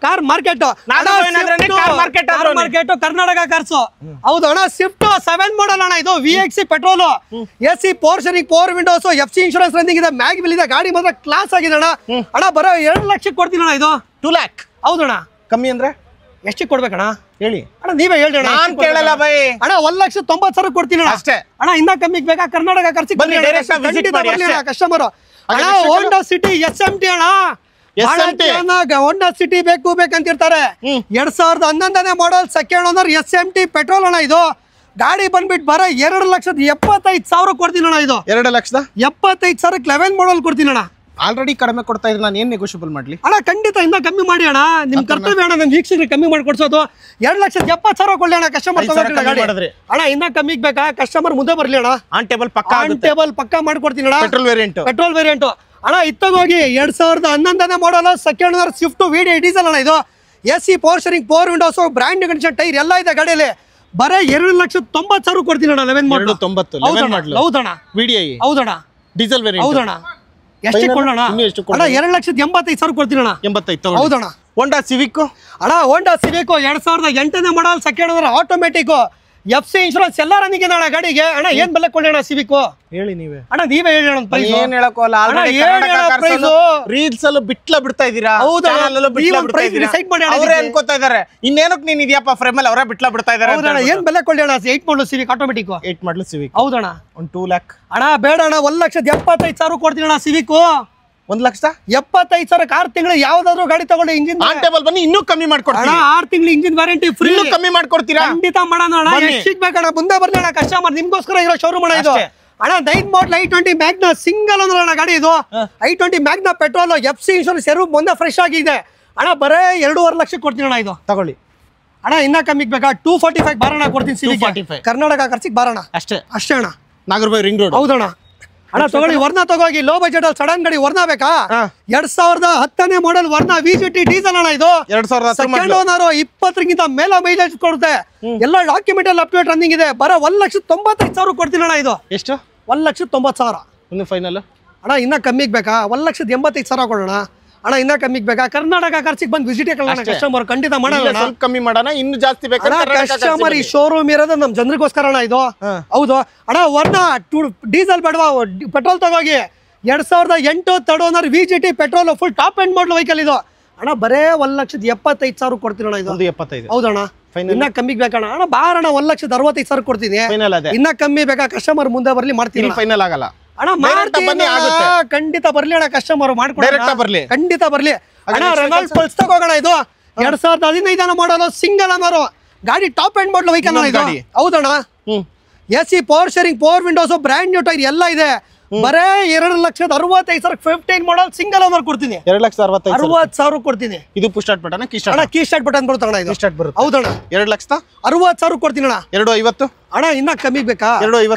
car market Karnataka cars ಹೌದು ಅಣ್ಣ ಸ್ವಿಫ್ಟ್ 7 ಮಾಡಲ್ ಅಣ್ಣ ಇದು VXC petrol AC power steering power windows FC insurance running ಇದೆ ಮ್ಯಾಗ್ವಿಲ್ ಇದೆ ಗಾಡಿ ಮಾತ್ರ ಕ್ಲಾಸ್ ಆಗಿದೆ ಅಣ್ಣ ಬರೋ 2 ಲಕ್ಷಕ್ಕೆ ಕೊಡ್ತೀನಿ ಅಣ್ಣ ಇದು 2 lakh ಹೌದಣ್ಣ ಕಮ್ಮಿ ಅಂದ್ರೆ ಎಷ್ಟಿಗೆ ಕೊಡ್ಬೇಕಣ್ಣ ಹೇಳಿ ಅಣ್ಣ ನೀವೇ ಹೇಳಿ ನಾನ್ ಕೇಳಲ್ಲ ಬೈ ಅಣ್ಣ 1,90,000 ಕೊಡ್ತೀನಿ ಅಷ್ಟೇ ಅಣ್ಣ ಇನ್ನ ಕಮ್ಮಿಗೆ ಬೇಕಾ ಕರ್ನಾಟಕ ಕಾರ್ಸಿಗೆ ಕಸ್ಟಮರ್ ಅಣ್ಣ ಹೋಂಡಾ ಸಿಟಿ SMT ಅಣ್ಣ ಹೋಂಡಾ ಸಿಟಿ ಬೇಕಂತಿರ್ತಾರೆ 2011 model second owner SMT petrol ಅಣ್ಣ ಇದು ಗಾಡಿ ಬಂದ್ಬಿಟ್ಟು ಬರ 2,75,000 ಕೊಡ್ತೀನಿ ಅಣ್ಣ ಇದು 2,75,000 11 ಮಾಡಲ್ ಕೊಡ್ತೀನಿ ಅಣ್ಣ ಆಲ್ರೆಡಿ ಕಡಿಮೆ ಕೊಡ್ತಾ ಇದ್ರೆ ನಾನು ಏನ್ ನೆಗೋಷಿಯಬಲ್ ಮಾಡ್ಲಿ ಅಣ್ಣ ಖಂಡಿತ ಇನ್ನ ಕಮ್ಮಿ ಮಾಡಿ ಅಣ್ಣ ನಿಮ್ ಕರ್ತವ್ಯ ಅಣ್ಣ ನಮ್ ವೀಕ್ಷಕರಿಗೆ ಕಮ್ಮಿ ಮಾಡ್ಕೊಡ್ಸೋದು 2,70,000 ಕೊಡ್ಲಿ ಅಣ್ಣ ಕಸ್ಟಮರ್ ಅಣ್ಣ ಇನ್ನ ಕಮ್ಮಿಗೆ ಬೇಕಾ ಕಸ್ಟಮರ್ ಮುಂದೆ ಬರ್ಲಿ ಅಣ್ಣ ಆನ್ ಟೇಬಲ್ ಪಕ್ಕ ಮಾಡ್ಕೊಡ್ತೀನಿ ಅಣ್ಣ ಪೆಟ್ರೋಲ್ ವೇರಿಯಂಟ್ ಅಣ್ಣ ಇತ್ತಗೋಗಿ 2011 model second owner Swift VD diesel ಅಣ್ಣ ಇದು AC power steering power windows brand condition tyre ಎಲ್ಲ ಇದೆ ಗಾಡಿಯಲ್ಲಿ ಬರೇ 2,90,000 ಕೊಡ್ತೀನಿ ಅಣ್ಣ 11 ಮಾಡಲ್ ಹೌದಣ್ಣ VDI ಹೌದಣ್ಣ ಡೀಸೆಲ್ ವೇರಿಯಂಟ್ ಹೌದಣ್ಣ ಎಷ್ಟು ಕೊಡೋಣ ಅಣ್ಣ 2,85,000 ಕೊಡ್ತೀನಿ ಅಣ್ಣ 85 ಹೌದಣ್ಣ ಹೋಂಡಾ ಸಿವಿಕ್ ಅಣ್ಣ ಹೋಂಡಾ ಸಿವಿಕ್ 2008 ಮಾಡಲ್ second owner automatic FC insurance ಎಲ್ಲ ರನ್ನಿಂಗ್ ಇದೆ ಅಣ್ಣ ಗಾಡಿಗೆ ಅಣ್ಣ ಏನ್ ಬೆಲೆ ಕೊಡಿ ಅಣ್ಣ ಸಿವಿಕ್ ಹೇಳಿ ನೀವೇ ಅಣ್ಣ ನೀವೇ ಹೇಳಿ ಅಣ್ಣ ಪ್ರೈಸ್ ಏನ್ ಹೇಳಕೋಲ್ಲ ರೀಲ್ಸ್ ಅಲ್ಲೂ ಬಿಡ್ತಾ ಇದೀರಾ ಅವರೇ ಅನ್ಕೋತಾ ಇದಾರೆ ಇನ್ನೇನಕ್ಕೆ ನೀನ್ ಇದೆಯಪ್ಪ ಫ್ರೇಮ್ ಅಲ್ಲಿ ಅವರೇ ಬಿಡ್ತಾ ಇದಾರೆ ಏನ್ ಬೆಲೆ ಕೊಡಿ ಅಣ್ಣ 8 ಮಾಡಲ್ ಸಿವಿಕ್ ಆಟೋಮೆಟಿಕ್ 8 ಮಾಡಲ್ ಸಿವಿಕ್ ಹೌದಣ್ಣ ಒಂದು 2 lakh ಅಣ್ಣ ಬೇಡ ಅಣ್ಣ 1,75,000 ಕೊಡ್ತೀನಿ ಅಣ್ಣ ಸಿವಿಕ್ 1,75,000 6 ತಿಂಗಳು ಯಾವ್ದಾದ್ರು ಗಾಡಿ ತಗೊಳ್ಳಿ ಇಂಜಿನ್ ಆನ್ ಟೇಬಲ್ ಬನ್ನಿ ಇನ್ನೂ ಕಮ್ಮಿ ಮಾಡ್ಕೊಡ್ತೀನಿ 6 ತಿಂಗಳು ಇಂಜಿನ್ ವಾರಂಟಿ ಫ್ರೀ ಕಮ್ಮಿ ಮಾಡ್ಕೊಡ್ತೀರಾ ಖಂಡಿತ ಮಾಡೋಣ ಅಣ್ಣ ಎಷ್ಟಿಗೆ ಬೇಕಣ್ಣ ಮುಂದೆ ಬರ್ಲಿ ಅಣ್ಣ ಕಸ್ಟಮರ್ ನಿಮ್ಗೋಸ್ಕರ ಇರೋ ಶೋರೂಮ್ ಅಣ್ಣ ಇದು ಅಣ್ಣ 9 ಮಾಡಲ್ i20 ಮ್ಯಾಗ್ನಾ ಸಿಂಗಲ್ ಓನರ್ ಅಣ್ಣ ಗಾಡಿ ಇದು i20 Magna petrol FC insurance ಎರಡು ಮುಂದೆ ಫ್ರೆಶ್ ಆಗಿದೆ ಅಣ್ಣ ಬರೇ 2.5 ಲಕ್ಷಕ್ಕೆ ಕೊಡ್ತೀನಿ ಅಣ್ಣ ಇದು ತಗೊಳ್ಳಿ ಅಣ್ಣ ಇನ್ನ ಕಮ್ಮಿಗೆ ಬೇಕಾ 245 ಬಾರಣ ಕೊಡ್ತೀನಿ ಸಿವಿಕ್ ಕರ್ನಾಟಕ ಖರ್ಚಿಗೆ ಬಾರಣ ಅಷ್ಟೇ ಅಣ್ಣ ನಾಗರಬಾವಿ ರಿಂಗ್ ರೋಡ್ ಹೌದಣ್ಣ ಅಣ್ಣ ತಗೊಳ್ಳಿ ವರ್ನಾ ತಗೋಗಿ ಲೋ ಬಜೆಟ್ ಅಲ್ಲಿ ಸಡನ್ ಗಾಡಿ ವರ್ನಾ ಬೇಕಾ 2010 ಮಾಡಲ್ ವರ್ನಾ VGT ಡೀಸೆಲ್ ಅಣ್ಣ ಇದು 2010 ಸೆಕೆಂಡ್ ಓನರ್ 20ಗಿಂತ ಮೇಲೆ ಮೈಲೇಜ್ ಕೊಡುತ್ತೆ ಎಲ್ಲ ಡಾಕ್ಯುಮೆಂಟ್ ಎಲ್ಲ ಅಪ್ಡೇಟ್ ರನ್ನಿಂಗ್ ಇದೆ ಬರ 1,95,000 ಕೊಡ್ತೀನಿ ಅಣ್ಣ ಇದು ಎಷ್ಟು 1,90,000 ಇನ್ನು ಫೈನಲ್ ಅಣ್ಣ ಇನ್ನ ಕಮ್ಮಿಗೆ ಬೇಕಾ 1,85,000 ಕೊಡೋಣ ಅಣ್ಣ ಇನ್ನ ಕಮ್ಮಿಗೆ ಬೇಕಾ ಕರ್ನಾಟಕ ಖರ್ಚಿಗೆ ಬಂದು ವಿಸಿಟ್ ಕಸ್ಟಮರ್ ಖಂಡಿತ ಮಾಡೋಣ ಸ್ವಲ್ಪ ಕಮ್ಮಿ ಮಾಡೋಣ ಇನ್ನು ಜಾಸ್ತಿ ಬೇಕಾ ಕಸ್ಟಮರ್ ಈ ಶೋರೂಮ್ ಇರೋದು ನಮ್ ಜನರಿಗೋಸ್ಕರ ಅಣ್ಣ ಇದು ಹೌದು ಅಣ್ಣ ವರ್ನಾ ಡೀಸೆಲ್ ಬೇಡವಾ ಪೆಟ್ರೋಲ್ ತಗೋಗಿ 2008 third owner VGT petrol full top end model vehicle ಇದು ಅಣ್ಣ. ಬರೇ 1,75,000 ಕೊಡ್ತೀನಣ್ಣ ಇದು. 1,75,000 ಹೌದಣ್ಣ. ಇನ್ನ ಕಮ್ಮಿಗೆ ಬೇಕಣ್ಣ ಅಣ್ಣ? ಬಾರಣ್ಣ 1,65,000 ಕೊಡ್ತೀನಿ. ಇನ್ನ ಕಮ್ಮಿ ಬೇಕಾ? ಕಸ್ಟಮರ್ ಮುಂದೆ ಬರ್ಲಿ ಮಾಡ್ತೀನಿ. ಫೈನಲ್ ಆಗಲ್ಲ ಅಣ್ಣ, ಮಾಡ್ತೀನಿ. ಖಂಡಿತ ಬರ್ಲಿ ಅಣ್ಣ, ಕಸ್ಟಮರ್ ಮಾಡ್ಕೊಡಿ. ಖಂಡಿತ ಬರ್ಲಿ ಅಣ್ಣ. ರೆನಾಲ್ಟ್ ಪಲ್ಸ್ ತಗೋಣ. ಇದು 2015 ಮಾಡಲು ಸಿಂಗಲ್ ಅನ್ನೋರು ಗಾಡಿ ಟಾಪ್ ಎಂಡ್ ಮಾಡಲ್ ವೆಹಿಕಲ್ ಇದು. ಹೌದಣ್ಣ. AC power steering, power windows, brand new tyre ಎಲ್ಲ ಇದೆ. ಬರೇ 2,65,000 15 ಮಾಡಲ್ ಸಿಂಗಲ್ ಓನರ್ ಕೊಡ್ತೀನಿ. 2,60,000 ಕೊಡ್ತೀನಿ. ಇದು push start button, key start button ಬರುತ್ತಣ್ಣ ಇದು. ಹೌದಣ್ಣ. 2,60,000 ಕೊಡ್ತೀನಿ ಅಣ್ಣ. 2,50 ಅಣ್ಣ. ಇನ್ನ ಕಮ್ಮಿ ಬೇಕಾ?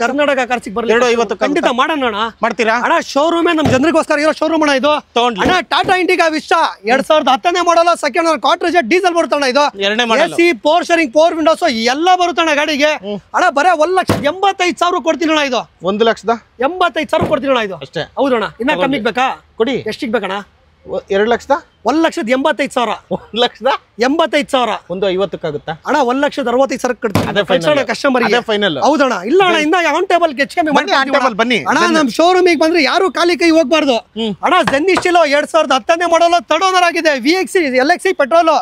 ಕರ್ನಾಟಕ ಕಾರ್ಸಿಗೆ ಬರ್ಲಿ. 2,50 ಖಂಡಿತ ಮಾಡೋಣ ಅಣ್ಣ. ಮಾಡ್ತೀರಾ ಅಣ್ಣ? ಶೋರೂಮೇ ನಮ್ ಜನರಿಗೋಸ್ಕರ ಇರೋ ಶೋರೂಮ್ ಅಣ್ಣ ಇದು. ಅಣ್ಣ Tata Indica Vista 2010 model second owner ಕಾರ್ಟ್ರೇಜ್ ಡೀಸೆಲ್ ಬರುತ್ತಣ್ಣ ಇದು. AC power steering, power windows ಎಲ್ಲ ಬರುತ್ತಣ್ಣ ಗಾಡಿಗೆ. ಅಣ್ಣ ಬರೇ 1,85,000 ಕೊಡ್ತೀನಿ ಅಣ್ಣ ಇದು. 1,85,000 ಕೊಡ್ತೀನಿ ಅಣ್ಣ ಇದು ಅಷ್ಟೇ. ಹೌದಣ್ಣ. ಇನ್ನ ಕಮ್ಮಿಗೆ ಬೇಕಾ? ಕೊಡಿ. ಎಷ್ಟಿಗೆ ಬೇಕಣ್ಣ? 1,85,000. 1,85,000. 1,50 ಅಣ್ಣ 1,65,000 ಕೊಡ್ತೀನಿ ಕಸ್ಟಮರ್. ಹೌದಣ್ಣ. ಇಲ್ಲ ಅಣ್ಣ, ಇನ್ನ ಆನ್ ಟೇಬಲ್ ಹೆಚ್ಚು ಕಮ್ಮಿ ಬನ್ನಿ ಅಣ್ಣ. ನಮ್ ಶೋರೂಮಿಗೆ ಬಂದ್ರೆ ಯಾರು ಖಾಲಿ ಕೈ ಹೋಗ್ಬಾರ್ದು ಅಣ್ಣ. ಜೆನ್ನಿಸ್ಟಿಲೋ 2010 ಮಾಡಲ್ ಥರ್ಡ್ ಓನರ್ ಆಗಿದೆ. VXC LXC petrol,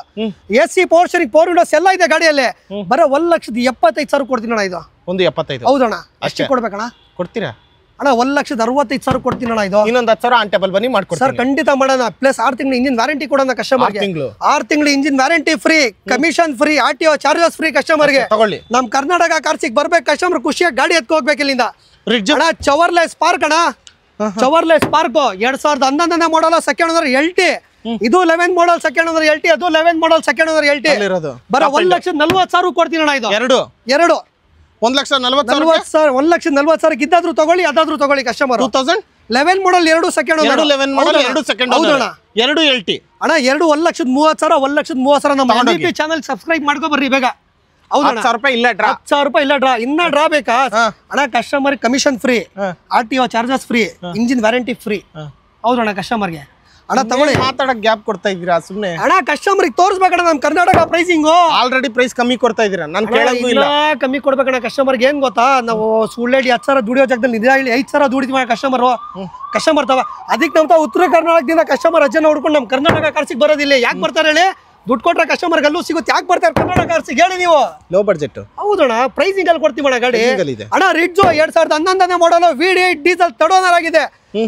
AC power steering, power windows ಎಲ್ಲ ಇದೆ ಗಾಡಿಯಲ್ಲಿ. ಬರೀ 1,75,000 ಕೊಡ್ತೀನಿ ಅಣ್ಣ ಇದು. 1,75,000. ಹೌದಣ್ಣ. ಅಷ್ಟೇ ಕೊಡ್ಬೇಕಣ್ಣ? ಕೊಡ್ತೀರಾ ಅಣ್ಣ? 1,65,000 ಕೊಡ್ತೀನಿ ಅಣ್ಣ ಇದು. ಇನ್ನೊಂದು 10,000 ಆನ್ ಟೇಬಲ್ ಬನ್ನಿ ಮಾಡ್ಕೊಡ್ತೀನಿ ಸರ್. ಖಂಡಿತ ಮಾಡೋಣ. ಪ್ಲಸ್ 6 ತಿಂಗಳು ಇಂಜಿನ್ ವ್ಯಾರಂಟಿ ಕೊಡೋಣ ಕಸ್ಟಮರ್ಗೆ. 6 ತಿಂಗಳು engine warranty free, commission free, RTO charges free ಕಸ್ಟಮರ್ಗೆ. ತಗೊಳ್ಳಿ. ನಮ್ ಕರ್ನಾಟಕ ಕಾರ್ಸಿಗೆ ಬರ್ಬೇಕು ಕಸ್ಟಮರ್, ಖುಷಿಯಾಗಿ ಗಾಡಿ ಎತ್ಕೊ ಹೋಗ್ಬೇಕು ಇಲ್ಲಿಂದ. ಅಣ್ಣ ಚವರ್ಲೆ ಸ್ಪಾರ್ಕ್ ಅಣ್ಣ. Chevrolet Spark 2011 model second owner LT. ಇದು 11 ಮಾಡಲ್ ಸೆಕೆಂಡ್ ಓನರ್ LT. ಅದು 11 ಮಾಡಲ್ ಸೆಕೆಂಡ್ ಓನರ್ LT. ಬರ 1,40,000 ಕೊಡ್ತೀನಿ ಅಣ್ಣ ಇದು. ಎರಡು 1,40,000. 1,40,000 ಇದ್ದಾದ್ರೂ ತಗೊಳ್ಳಿ, ಅದಾದ್ರೂ ತಗೊಳ್ಳಿ ಕಸ್ಟಮರ್. 2011 ಮಾಡಲ್ 2 ಸೆಕೆಂಡ್ ಓನರ್. 11 ಮಾಡಲ್ 2 ಸೆಕೆಂಡ್ ಓನರ್. 2 LT ಅಣ್ಣ. 1,30,000. 1,30,000 ನಮ್ಮ MVP ಚಾನಲ್ ಸಬ್ಸ್ಕ್ರೈಬ್ ಮಾಡ್ಕೊ ಬರ್ರಿ ಬೇಗ. ಹೌದಣ್ಣ. 10,000 ರೂಪಾಯಿ ಇಲ್ಲ ಡ್ರಾ. 10,000 ರೂಪಾಯಿ ಇಲ್ಲ ಡ್ರಾ. ಇನ್ನ ಡ್ರಾ ಬೇಕಾ ಅಣ್ಣ? Customer commission free, RTO charges free, engine warranty free. ಹೌದಣ್ಣ. ಕಸ್ಟಮರ್ಗೆ ಅಣ್ಣ ತಗೊಳ್ಳಿ. ಮಾತಾಡಕ್ ಗ್ಯಾಪ್ ಕೊಡ್ತಾ ಇದ್ದೀರಾ ಸುಮ್ನೆ ಅಣ್ಣ. ಕಸ್ಟಮರ್ಗೆ ತೋರಿಸ್ಬೇಕಣ್ಣ ನಮ್ ಕರ್ನಾಟಕ ಪ್ರೈಸಿಂಗ್. ಆಲ್ರೆಡಿ ಪ್ರೈಸ್ ಕಮ್ಮಿ ಕೊಡ್ತಾ ಇದೀರಾ. ನಾನು ಕೇಳಂಗೂ ಇಲ್ಲ. ಕಮ್ಮಿ ಕೊಡ್ಬೇಕಣ್ಣ ಕಸ್ಟಮರ್ಗೆ. ಏನ್ ಗೊತ್ತಾ, ನಾವು ಸುಳ್ಳೇಡಿ 10,000 ದುಡಿಯೋ ಜಾಗದಲ್ಲಿ ನಿಜ ಹೇಳಿ 5,000 ದುಡಿತೀವಿ ಕಸ್ಟಮರ್ ತವ. ಅದಕ್ಕೆ ನಮ್ಮ ಉತ್ತರ ಕರ್ನಾಟಕದಿಂದ ಕಸ್ಟಮರ್ ಅಜ್ಜನ ಹುಡ್ಕೊಂಡು ನಮ್ ಕರ್ನಾಟಕ ಕಾರ್ಸಿಗೆ ಬರೋದಿಲ್ಲ. ಯಾಕೆ ಬರ್ತಾರೆ ಹೇಳಿ? ದುಡ್ಡು ಕೊಟ್ರೆ ಕಸ್ಟಮರ್ ಅಲ್ಲೂ ಸಿಗುತ್ತೆ. ಯಾಕೆ ಬರ್ತಾರೆ ಕರ್ನಾಟಕ ಕಾರ್ಸಿಗೆ ಹೇಳಿ ನೀವು? Low budget. ಹೌದಣ್ಣ. ಪ್ರೈಸಿಂಗ್ ಅಲ್ಲಿ ಕೊಡ್ತೀವಿ ಅಣ್ಣ ಗಾಡಿ. ಅಣ್ಣ ರಿಡ್ಜು 2011 model V8 diesel third owner ಆಗಿದೆ.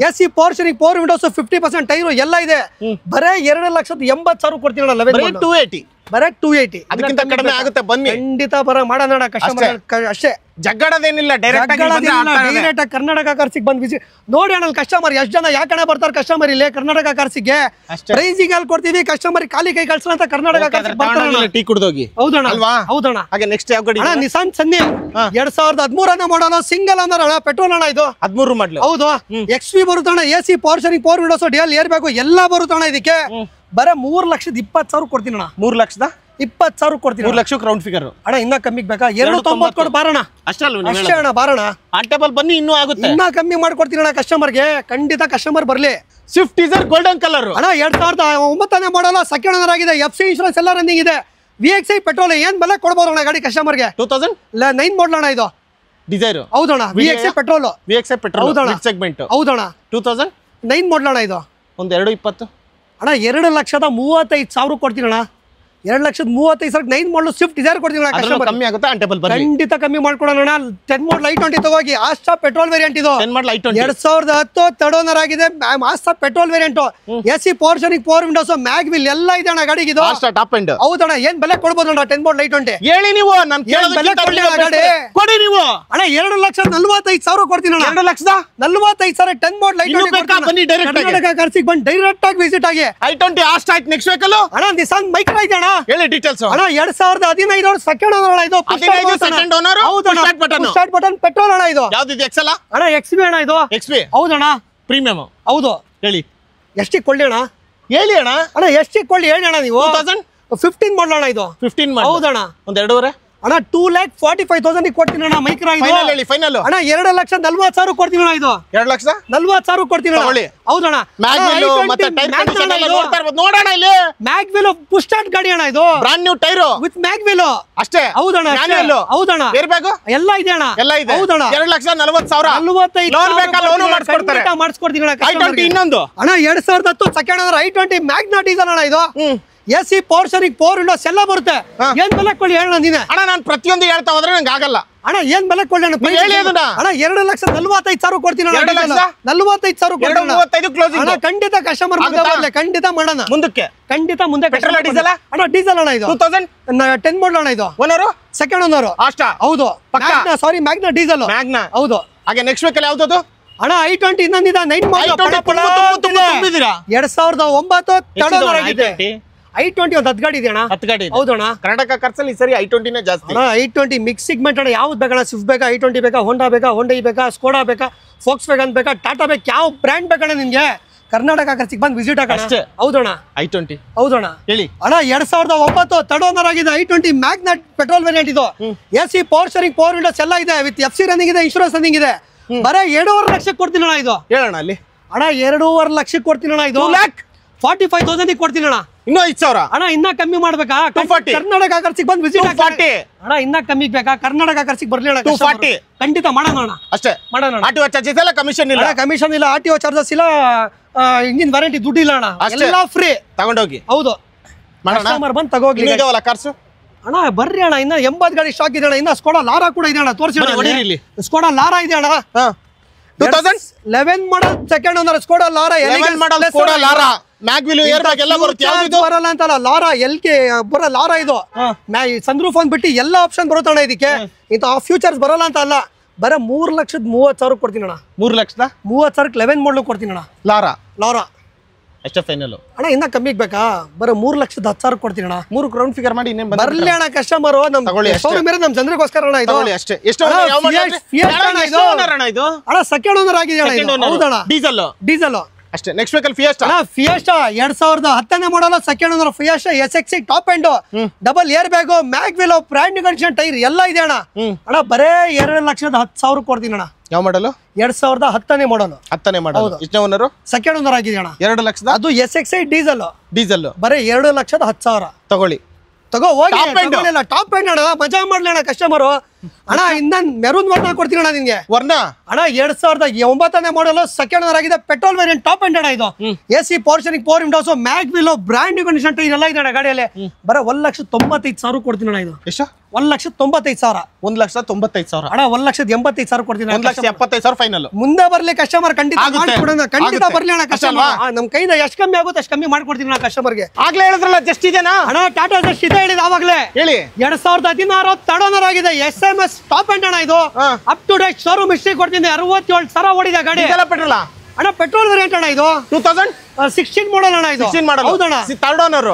AC power steering, power windows, 50% tyre ಎಲ್ಲ ಇದೆ. ಬರೇ 2,80,000 ಕೊಡ್ತೀನಿ ಅಣ್ಣ. 280. ಬರೇ 280. ಅದಕ್ಕಿಂತ ಕಡಿಮೆ ಆಗುತ್ತೆ ಬನ್ನಿ. ಖಂಡಿತ ಬರ ಮಾಡೋಣ ಕಸ್ಟಮರ್ ಅಷ್ಟೇ. ಜಗ್ಗಡದೇನಿಲ್ಲ. ಡೈರೆಕ್ಟ್ ಆಗಿ ಕರ್ನಾಟಕ ಕಾರ್ಸಿಗೆ ಬಂದ್ ವಿಸಿಟ್ ನೋಡಿ ಅಣ್ಣ. ಕಸ್ಟಮರ್ ಎಷ್ಟು ಜನ ಯಾಕಣ್ಣ ಬರ್ತಾರೆ ಕಸ್ಟಮರ್ ಇಲ್ಲಿ ಕರ್ನಾಟಕ ಕಾರ್ಸಿಗೆ? ಪ್ರೈಸಿಂಗ್ ಅಲ್ಲಿ ಕೊಡ್ತೀವಿ. ಕಸ್ಟಮರ್ ಖಾಲಿ ಕೈ ಕಳ್ಸಂತ ಕರ್ನಾಟಕ ಕಾರ್ಸಿಗೆ ಬರ್ತಾರೆ. ಟೀ ಕುಡ್ದೋಗಿ. ಹೌದಣ್ಣ. ಹೌದಣ್ಣ. ಹಾಗೆ ನೆಕ್ಸ್ಟ್ ಯಾವ ಗಾಡಿ? ನಿಸಾನ್ ಸನ್ನಿ 2013 ಮಾಡಲು ಸಿಂಗಲ್ ಓನರ್ ಅಣ್ಣ. ಪೆಟ್ರೋಲ್ ಅಣ್ಣ ಇದು. 13 ಮಾಡಲು. ಹೌದು. XV ಬರುತ್ತಣ್ಣ. AC power steering, power windows, DL air bag ಎಲ್ಲ ಬರುತ್ತಣ್ಣ ಇದಕ್ಕೆ. ಬರೇ 3,20,000 ಕೊಡ್ತೀನಿ ಅಣ್ಣ. 3,20,000 ಕೊಡ್ತೀನಿ. 3,00,000 ರೌಂಡ್ ಫಿಗರ್ ಅಣ್ಣ. ಇನ್ನ ಕಮ್ಮಿಗೆ ಬೇಕಾ? 290 ಕೊಡು ಬಾರಣ. ಅಷ್ಟೇ ಅಣ್ಣ ಬಾರಣ. ಆನ್ ಟೇಬಲ್ ಬನ್ನಿ, ಇನ್ನೂ ಆಗುತ್ತೆ. ಇನ್ನ ಕಮ್ಮಿ ಮಾಡ್ಕೊಡ್ತೀನಿ ಅಣ್ಣ ಕಸ್ಟಮರ್ಗೆ. ಖಂಡಿತ ಕಸ್ಟಮರ್ ಬರ್ಲಿ. ಸ್ವಿಫ್ಟ್ ಡಿಸೈರ್ ಗೋಲ್ಡನ್ ಕಲರ್ ಅಣ್ಣ. 2009 ಮಾಡಲ್ಲ ಸೆಕೆಂಡ್ ಓನರ್ ಆಗಿದೆ. FC ಇನ್ಶೂರೆನ್ಸ್ ಎಲ್ಲ ರನ್ನಿಂಗ್ ಇದೆ. VXI ಪೆಟ್ರೋಲ್ ಏನ್ ಬೆಲೆ ಕೊಡ್ಬೋದು ಅಣ್ಣ ಗಾಡಿ ಕಸ್ಟಮರ್ಗೆ? 2009 ಮಾಡಲ್ ಅಣ್ಣ ಇದು. ಡಿಸೈರ್. ಹೌದಣ್ಣ. VXI petrol. ಹೌದಣ್ಣ. ಸೆಗ್ಮೆಂಟ್. ಹೌದಣ್ಣ. 2009 ಮಾಡಲ್ ಅಣ್ಣ ಇದು. ಒಂದು 220 ಅಣ್ಣ. 2,35,000 ಕೊಡ್ತೀನಿ ಅಣ್ಣ. 2,35,000 9 ಮಾಡಲು ಸ್ವಿಫ್ಟ್ ಡಿಸೈರ್ ಕೊಡ್ತೀನಿ ಕಸ್ಟಮರ್. ಕಮ್ಮಿ ಆಗುತ್ತೆ ಆನ್ ಟೇಬಲ್ ಬನ್ನಿ. ಖಂಡಿತ ಕಮ್ಮಿ ಮಾಡ್ಕೊಡೋಣ ಅಣ್ಣ. 10 ಮಾಡಲ್ i20 ತಗೋಗಿ. ಆಸ್ಟಾ ಪೆಟ್ರೋಲ್ ವೇರಿಯಂಟ್ ಇದು. 10 ಮಾಡಲ್ i20 2010 ಥರ್ಡ್ ಓನರ್ ಆಗಿದೆ. Asta petrol variant. AC power steering, power windows, mag wheel ಎಲ್ಲ ಇದೆ ಅಣ್ಣ ಗಾಡಿಗೆ ಇದು. Asta top end. ಹೌದಣ್ಣ. ಏನ್ ಬೆಲೆ ಕೊಡ್ಬೋದು ಅಣ್ಣ? 10 ಮಾಡಲ್ i20 ಹೇಳಿ ನೀವು. ನಾನು ಬೆಲೆ ಕೊಡಿ ನೀವು ಅಣ್ಣ. 2,45,000 ಕೊಡ್ತೀನಿ ಅಣ್ಣ. 2,45,000 10 ಮಾಡಲ್ i20 ಕರ್ನಾಟಕ ಕಾರ್ಸಿಗೆ ಬಂದು ಡೈರೆಕ್ಟ್ ಆಗಿ ವಿಸಿಟ್ ಆಗಿ. i20 ಆಸ್ಟಾ ಆಯ್ತು. ನೆಕ್ಸ್ಟ್ ವೆಹಿಕಲ್ ಅಣ್ಣ ನಿಸಾನ್ ಮೈಕ್ರಾ ಇದೆ ಅಣ್ಣ. ಹೇಳಿ ಡೀಟೇಲ್ಸ್ ಅಣ್ಣ. 2015 ಸೆಕೆಂಡ್ ಓನರ್ ಇದು. 15 second owner. Start button petrol ಅಣ್ಣ ಇದು. ಯಾವ್ದು ಇದು? ಎಕ್ಸೆಲ್ ಅಣ್ಣ. XV ಅಣ್ಣ ಇದು. XV. ಹೌದಣ್ಣ. ಪ್ರೀಮಿಯಂ. ಹೌದು. ಹೇಳಿ ಎಷ್ಟಿಗೆ ಕೊಳ್ಳಿ ಅಣ್ಣ? ಹೇಳಿ ಅಣ್ಣ. ಅಣ್ಣ ಎಷ್ಟಿಗೆ ಕೊಳ್ಳಿ ಹೇಳಿ ಅಣ್ಣ ನೀವು? 2015 ಮಾಡಲ್ ಅಣ್ಣ ಇದು. 15 ಮಾಡಲ್. ಹೌದಣ್ಣ. ಒಂದು 2.5 ಅಣ್ಣ 2,45,000 ಕೊಡ್ತೀನಿ ಅಣ್ಣ ಮೈಕ್ರಾ ಇದು ಫೈನಲ್ ಹೇಳಿ ಫೈನಲ್ ಅಣ್ಣ 2,40,000 ಕೊಡ್ತೀನಿ ಅಣ್ಣ ಇದು 2,40,000 ಕೊಡ್ತೀನಿ ಅಣ್ಣ ಹೌದಣ್ಣ ಮ್ಯಾಗ್ವಿಲ್ ಮತ್ತೆ ಟೈರ್ ಕಂಡೀಷನ್ ಎಲ್ಲ ನೋಡ್ತಾ ಇರಬಹುದು ನೋಡೋಣ ಇಲ್ಲಿ ಮ್ಯಾಗ್ವಿಲ್ ಪುಷ್ ಸ್ಟಾರ್ಟ್ ಗಾಡಿ ಅಣ್ಣ ಇದು brand new tyre with mag wheel ಅಷ್ಟೇ ಹೌದಣ್ಣ ಹೌದಣ್ಣ ಏರ್ ಬ್ಯಾಗ್ ಎಲ್ಲ ಇದೆ ಅಣ್ಣ ಎಲ್ಲ ಇದೆ ಹೌದಣ್ಣ 2,40,000 ಲೋನ್ ಬೇಕಾ ಲೋನ್ ಮಾಡಿಸ್ಕೊಡ್ತಾರೆ ಮಾಡಿಸ್ಕೊಡ್ತೀನಿ ಅಣ್ಣ i20 ಇನ್ನೊಂದು ಅಣ್ಣ 2010 second owner i20 Magna diesel ಅಣ್ಣ ಇದು ಎಸಿ ಪವರ್ ಸ್ಟೀರಿಂಗ್ 4 ವಿಂಡೋಸ್ ಎಲ್ಲ ಬರುತ್ತೆ ಏನ್ ಬೆಲೆ ಕೊಡಿ ಹೇಳ ನೀನೆ ಅಣ್ಣ ನಾನು ಪ್ರತಿಯೊಂದು ಹೇಳ್ತಾ ಹೋದ್ರೆ ನಂಗೆ ಆಗಲ್ಲ ಅಣ್ಣ ಏನ್ ಬೆಲೆ ಕೊಡಿ ಅಣ್ಣ ಹೇಳಿ ಅದನ್ನ ಅಣ್ಣ 2,45,000 ಕೊಡ್ತೀನಿ ಅಣ್ಣ 2,45,000 2,35 ಕ್ಲೋಸಿಂಗ್ ಅಣ್ಣ ಖಂಡಿತ ಕಸ್ಟಮರ್ ಮುಂದೆ ಖಂಡಿತ ಮಾಡೋಣ ಮುಂದಕ್ಕೆ ಖಂಡಿತ ಮುಂದೆ ಪೆಟ್ರೋಲ್ ಡೀಸೆಲ್ ಅಣ್ಣ ಡೀಸೆಲ್ ಅಣ್ಣ ಇದು 2010 ಮಾಡಲ್ ಅಣ್ಣ ಇದು ಓನರ್ ಸೆಕೆಂಡ್ ಓನರ್ ಅಷ್ಟಾ ಹೌದು ಸಾರಿ ಮ್ಯಾಗ್ನಾ ಡೀಸೆಲ್ ಮ್ಯಾಗ್ನಾ ಹೌದು ಹಾಗೆ ನೆಕ್ಸ್ಟ್ ವೆಹಿಕಲ್ ಯಾವ್ದು ಅಣ್ಣ i20 ಇನ್ನೊಂದಿದೆ 9 ಮಾಡಲ್ 2009 ತಡೋನರ್ ಆಗಿದೆ i20 ಒಂದು 10 ಗಾಡಿ ಇದೆ ಅಣ್ಣ 10 ಗಾಡಿ ಹೌದು ಅಣ್ಣ ಕರ್ನಾಟಕ ಖರ್ಚಲ್ಲಿ ಈ ಸರಿ i20 ನೇ ಜಾಸ್ತಿ ಅಣ್ಣ i20 ಮಿಕ್ಸ್ ಸಿಗ್ಮೆಂಟ್ ಅಣ್ಣ ಯಾವ್ದು ಬೇಕಣ್ಣ ಸ್ವಿಫ್ಟ್ ಬೇಕಾ i20 ಬೇಕಾ ಹೋಂಡಾ ಬೇಕಾ ಹೋಂಡೈ ಬೇಕಾ ಸ್ಕೋಡಾ ಬೇಕಾ ಫೋಕ್ಸ್ ವ್ಯಾಗನ್ ಬೇಕಾ ಟಾಟಾ ಬೇಕಾ ಯಾವ ಬ್ರ್ಯಾಂಡ್ ಬೇಕಣ್ಣ ನಿನ್ಗೆ ಕರ್ನಾಟಕ ಖರ್ಚಿಗೆ ಬಂದು ವಿಸಿಟ್ ಹಾಕಣ ಹೌದಣ್ಣ i20 ಹೌದಣ್ಣ ಹೇಳಿ ಅಣ್ಣ 2009 ತಡೋನರ್ ಆಗಿದೆ i20 ಮ್ಯಾಗ್ನಾ ಪೆಟ್ರೋಲ್ ವೇರಿಯಂಟ್ ಇದು ಎಸಿ ಪವರ್ ಸ್ಟೀರಿಂಗ್ 4 ವಿಂಡೋಸ್ ಎಲ್ಲ ಇದೆ ವಿತ್ FC ರನ್ನಿಂಗ್ ಇದೆ ಇನ್ಶೂರೆನ್ಸ್ ರನ್ನಿಂಗ್ ಇದೆ ಬರೀ 2.5 ಲಕ್ಷಕ್ಕೆ ಕೊಡ್ತೀನಿ ಅಣ್ಣ ಇದು ಹೇಳೋಣ ಅಲ್ಲಿ ಅಣ್ಣ 2.5 ಲಕ್ಷಕ್ಕೆ ಕೊಡ್ತೀನಿ ಅಣ್ಣ ಇದು 2,45,000 ಕೊಡ್ತೀನಿ ಅಣ್ಣ ಇನ್ನೂ 5,000 ಅಣ್ಣ ಇನ್ನ ಕಮ್ಮಿ ಮಾಡ್ಬೇಕಾ 240 ಕರ್ನಾಟಕ ಖರ್ಚಿಗೆ ಬಂದು ವಿಸಿಟ್ 240 ಅಣ್ಣ ಇನ್ನ ಕಮ್ಮಿ ಬೇಕಾ ಕರ್ನಾಟಕ ಖರ್ಚಿಗೆ ಬರ್ಲಿ ಅಣ್ಣ 240 ಖಂಡಿತ ಮಾಡೋಣ ಅಣ್ಣ ಅಷ್ಟೇ ಮಾಡೋಣ ಆರ್ಟಿಒ ಚಾರ್ಜಸ್ ಎಲ್ಲ ಕಮಿಷನ್ ಇಲ್ಲ ಕಮಿಷನ್ ಇಲ್ಲ ಆರ್ಟಿಒ ಚಾರ್ಜಸ್ ಇಲ್ಲ ಇಂಜಿನ್ ವಾರಂಟಿ ದುಡ್ಡು ಇಲ್ಲ ಅಣ್ಣ ಎಲ್ಲ ಫ್ರೀ ತಗೊಂಡೋಗಿ ಹೌದು ಕಸ್ಟಮರ್ ಬಂದು ತಗೋಗ್ಲಿ ಇದಾವಲ್ಲ ಕಾರ್ಸು ಅಣ್ಣ ಬರ್ರಿ ಅಣ್ಣ ಇನ್ನ 80 ಗಾಡಿ ಸ್ಟಾಕ್ ಇದೆ ಅಣ್ಣ ಇನ್ನ ಸ್ಕೋಡಾ ಲಾರಾ ಕೂಡ ಇದೆ ಅಣ್ಣ ತೋರಿಸಿ ಇಲ್ಲಿ ಸ್ಕೋಡಾ ಲಾರಾ ಇದೆ ಅಣ್ಣ 2011 model second owner Skoda Laura 11 model Skoda Laura mag wheel air bag ಎಲ್ಲ ಬರುತ್ತೆ ಯಾವುದು ಬರಲ್ಲ ಅಂತಲ್ಲ ಲಾರಾ ಎಲ್ಕೆ ಬರೋ ಲಾರಾ ಇದು ಸನ್ರೂಫ್ ಅಂದ್ ಬಿಟ್ಟು ಎಲ್ಲ ಆಪ್ಷನ್ ಬರುತ್ತೆ ಅಣ್ಣ ಇದಕ್ಕೆ ಇಂತ ಫ್ಯೂಚರ್ಸ್ ಬರಲ್ಲ ಅಂತ ಅಲ್ಲ ಬರೀ 3,30,000 ಕೊಡ್ತೀನಿ ಅಣ್ಣ 3,30,000 11 ಮಾಡಲ್ ಕೊಡ್ತೀನಿ ಅಣ್ಣ ಲಾರಾ ಅಷ್ಟೇ ಫೈನಲ್ ಅಣ್ಣ ಇನ್ನ ಕಮ್ಮಿಗೆ ಬೇಕಾ ಬರೀ 3,10,000 ಕೊಡ್ತೀನಿ ಅಣ್ಣ 3 ಕ್ರೌಂಡ್ ಫಿಗರ್ ಮಾಡಿ ಇನ್ನೇನು ಬರ್ಲಿ ಅಣ್ಣ ಕಸ್ಟಮರ್ ನಮ್ಮ ಜನರಿಗೋಸ್ಕರ ಅಣ್ಣ ಇದು ಅಷ್ಟೇ ಎಷ್ಟು ಇದು ಅಣ್ಣ ಸೆಕೆಂಡ್ ಓನರ್ ಆಗಿದೆ ಅಣ್ಣ ಹೌದಣ್ಣ ಡೀಸೆಲ್ ಅಷ್ಟೇ ನೆಕ್ಸ್ಟ್ ವೆಹಿಕಲ್ ಫಿಯೆಸ್ಟಾ ಅಣ್ಣ fiesta 2010 model second owner fiesta SXC top end double air bag mag wheel brand condition tyre ಎಲ್ಲ ಇದೆ ಅಣ್ಣ ಅಣ್ಣ ಬರೇ 2,10,000 ಕೊಡ್ತೀನಿ ಅಣ್ಣ ಯಾವ ಮಾಡಲು 2010 ಮಾಡಲ್ 10ನೇ ಮಾಡಲ್ ಎಷ್ಟನೇ ಓನರ್ ಸೆಕೆಂಡ್ ಓನರ್ ಆಗಿದೆ ಅಣ್ಣ 2 ಲಕ್ಷದ ಅದು SXI ಡೀಸೆಲ್ ಬರೇ 2,10,000 ತಗೋ ಹೋಗಿ ಟಾಪ್ ಎಂಡ್ ಅಣ್ಣ ಮಜಾ ಮಾಡ್ಲಿ ಅಣ್ಣ ಕಸ್ಟಮರ್ ಅಣ್ಣ ಇನ್ನ ಮೆರೂನ್ ವರ್ಣ ಕೊಡ್ತೀನಿ ಅಣ್ಣ ನಿನ್ಗೆ ಅಣ್ಣ 2009 ಮಾಡಲ್ ಸೆಕೆಂಡ್ ಓನರ್ ಆಗಿದೆ ಪೆಟ್ರೋಲ್ ವೇರಿಯಂಟ್ ಟಾಪ್ ಎಂಡ್ ಅಣ್ಣ ಇದು AC power steering 4 Windows mag wheel brand condition tyre ಎಲ್ಲ ಇದೆ ಅಣ್ಣ ಗಾಡಿಯಲ್ಲಿ ಬರೀ 1,95,000 ಕೊಡ್ತೀನಿ ಅಣ್ಣ ಇದು ಎಷ್ಟು 1,95,000 1,95,000 ಅಣ್ಣ 1,85,000 ಕೊಡ್ತೀನಿ 1,70,000 ಫೈನಲ್ ಮುಂದೆ ಬರ್ಲಿ ಕಸ್ಟಮರ್ ಖಂಡಿತ ಬರ್ಲಿ ಅಣ್ಣ ಕಸ್ಟಮರ್ ನಮ್ ಕೈಯಿಂದ ಎಷ್ಟು ಕಮ್ಮಿ ಆಗುತ್ತೆ ಅಷ್ಟು ಕಮ್ಮಿ ಮಾಡ್ಕೊಡ್ತೀನಿ ಅಣ್ಣ ಕಸ್ಟಮರ್ಗೆ ಆಗ್ಲೇ ಹೇಳಿದ್ರಲ್ಲ ಜಸ್ಟ್ ಇದೆನಾ ಅಣ್ಣ ಟಾಟಾ ಜಸ್ಟ್ ಇದೆ ಹೇಳಿದ ಆವಾಗಲೇ ಹೇಳಿ 2016 ತಡೋನರ್ ಆಗಿದೆ SMS ಟಾಪ್ ಎಂಡ್ ಅಣ್ಣ ಇದು up to date showroom history ಕೊಡ್ತೀನಿ 67,000 ಓಡಿದೆ ಗಾಡಿ ಪೆಟ್ರೋಲ್ ಅಣ್ಣ ಪೆಟ್ರೋಲ್ ವೇರಿಯಂಟ್ ಅಣ್ಣ ಇದು 2016 ಮಾಡಲ್ ಅಣ್ಣ ಇದು ಹೌದಣ್ಣ ಥರ್ಡ್ ಓನರ್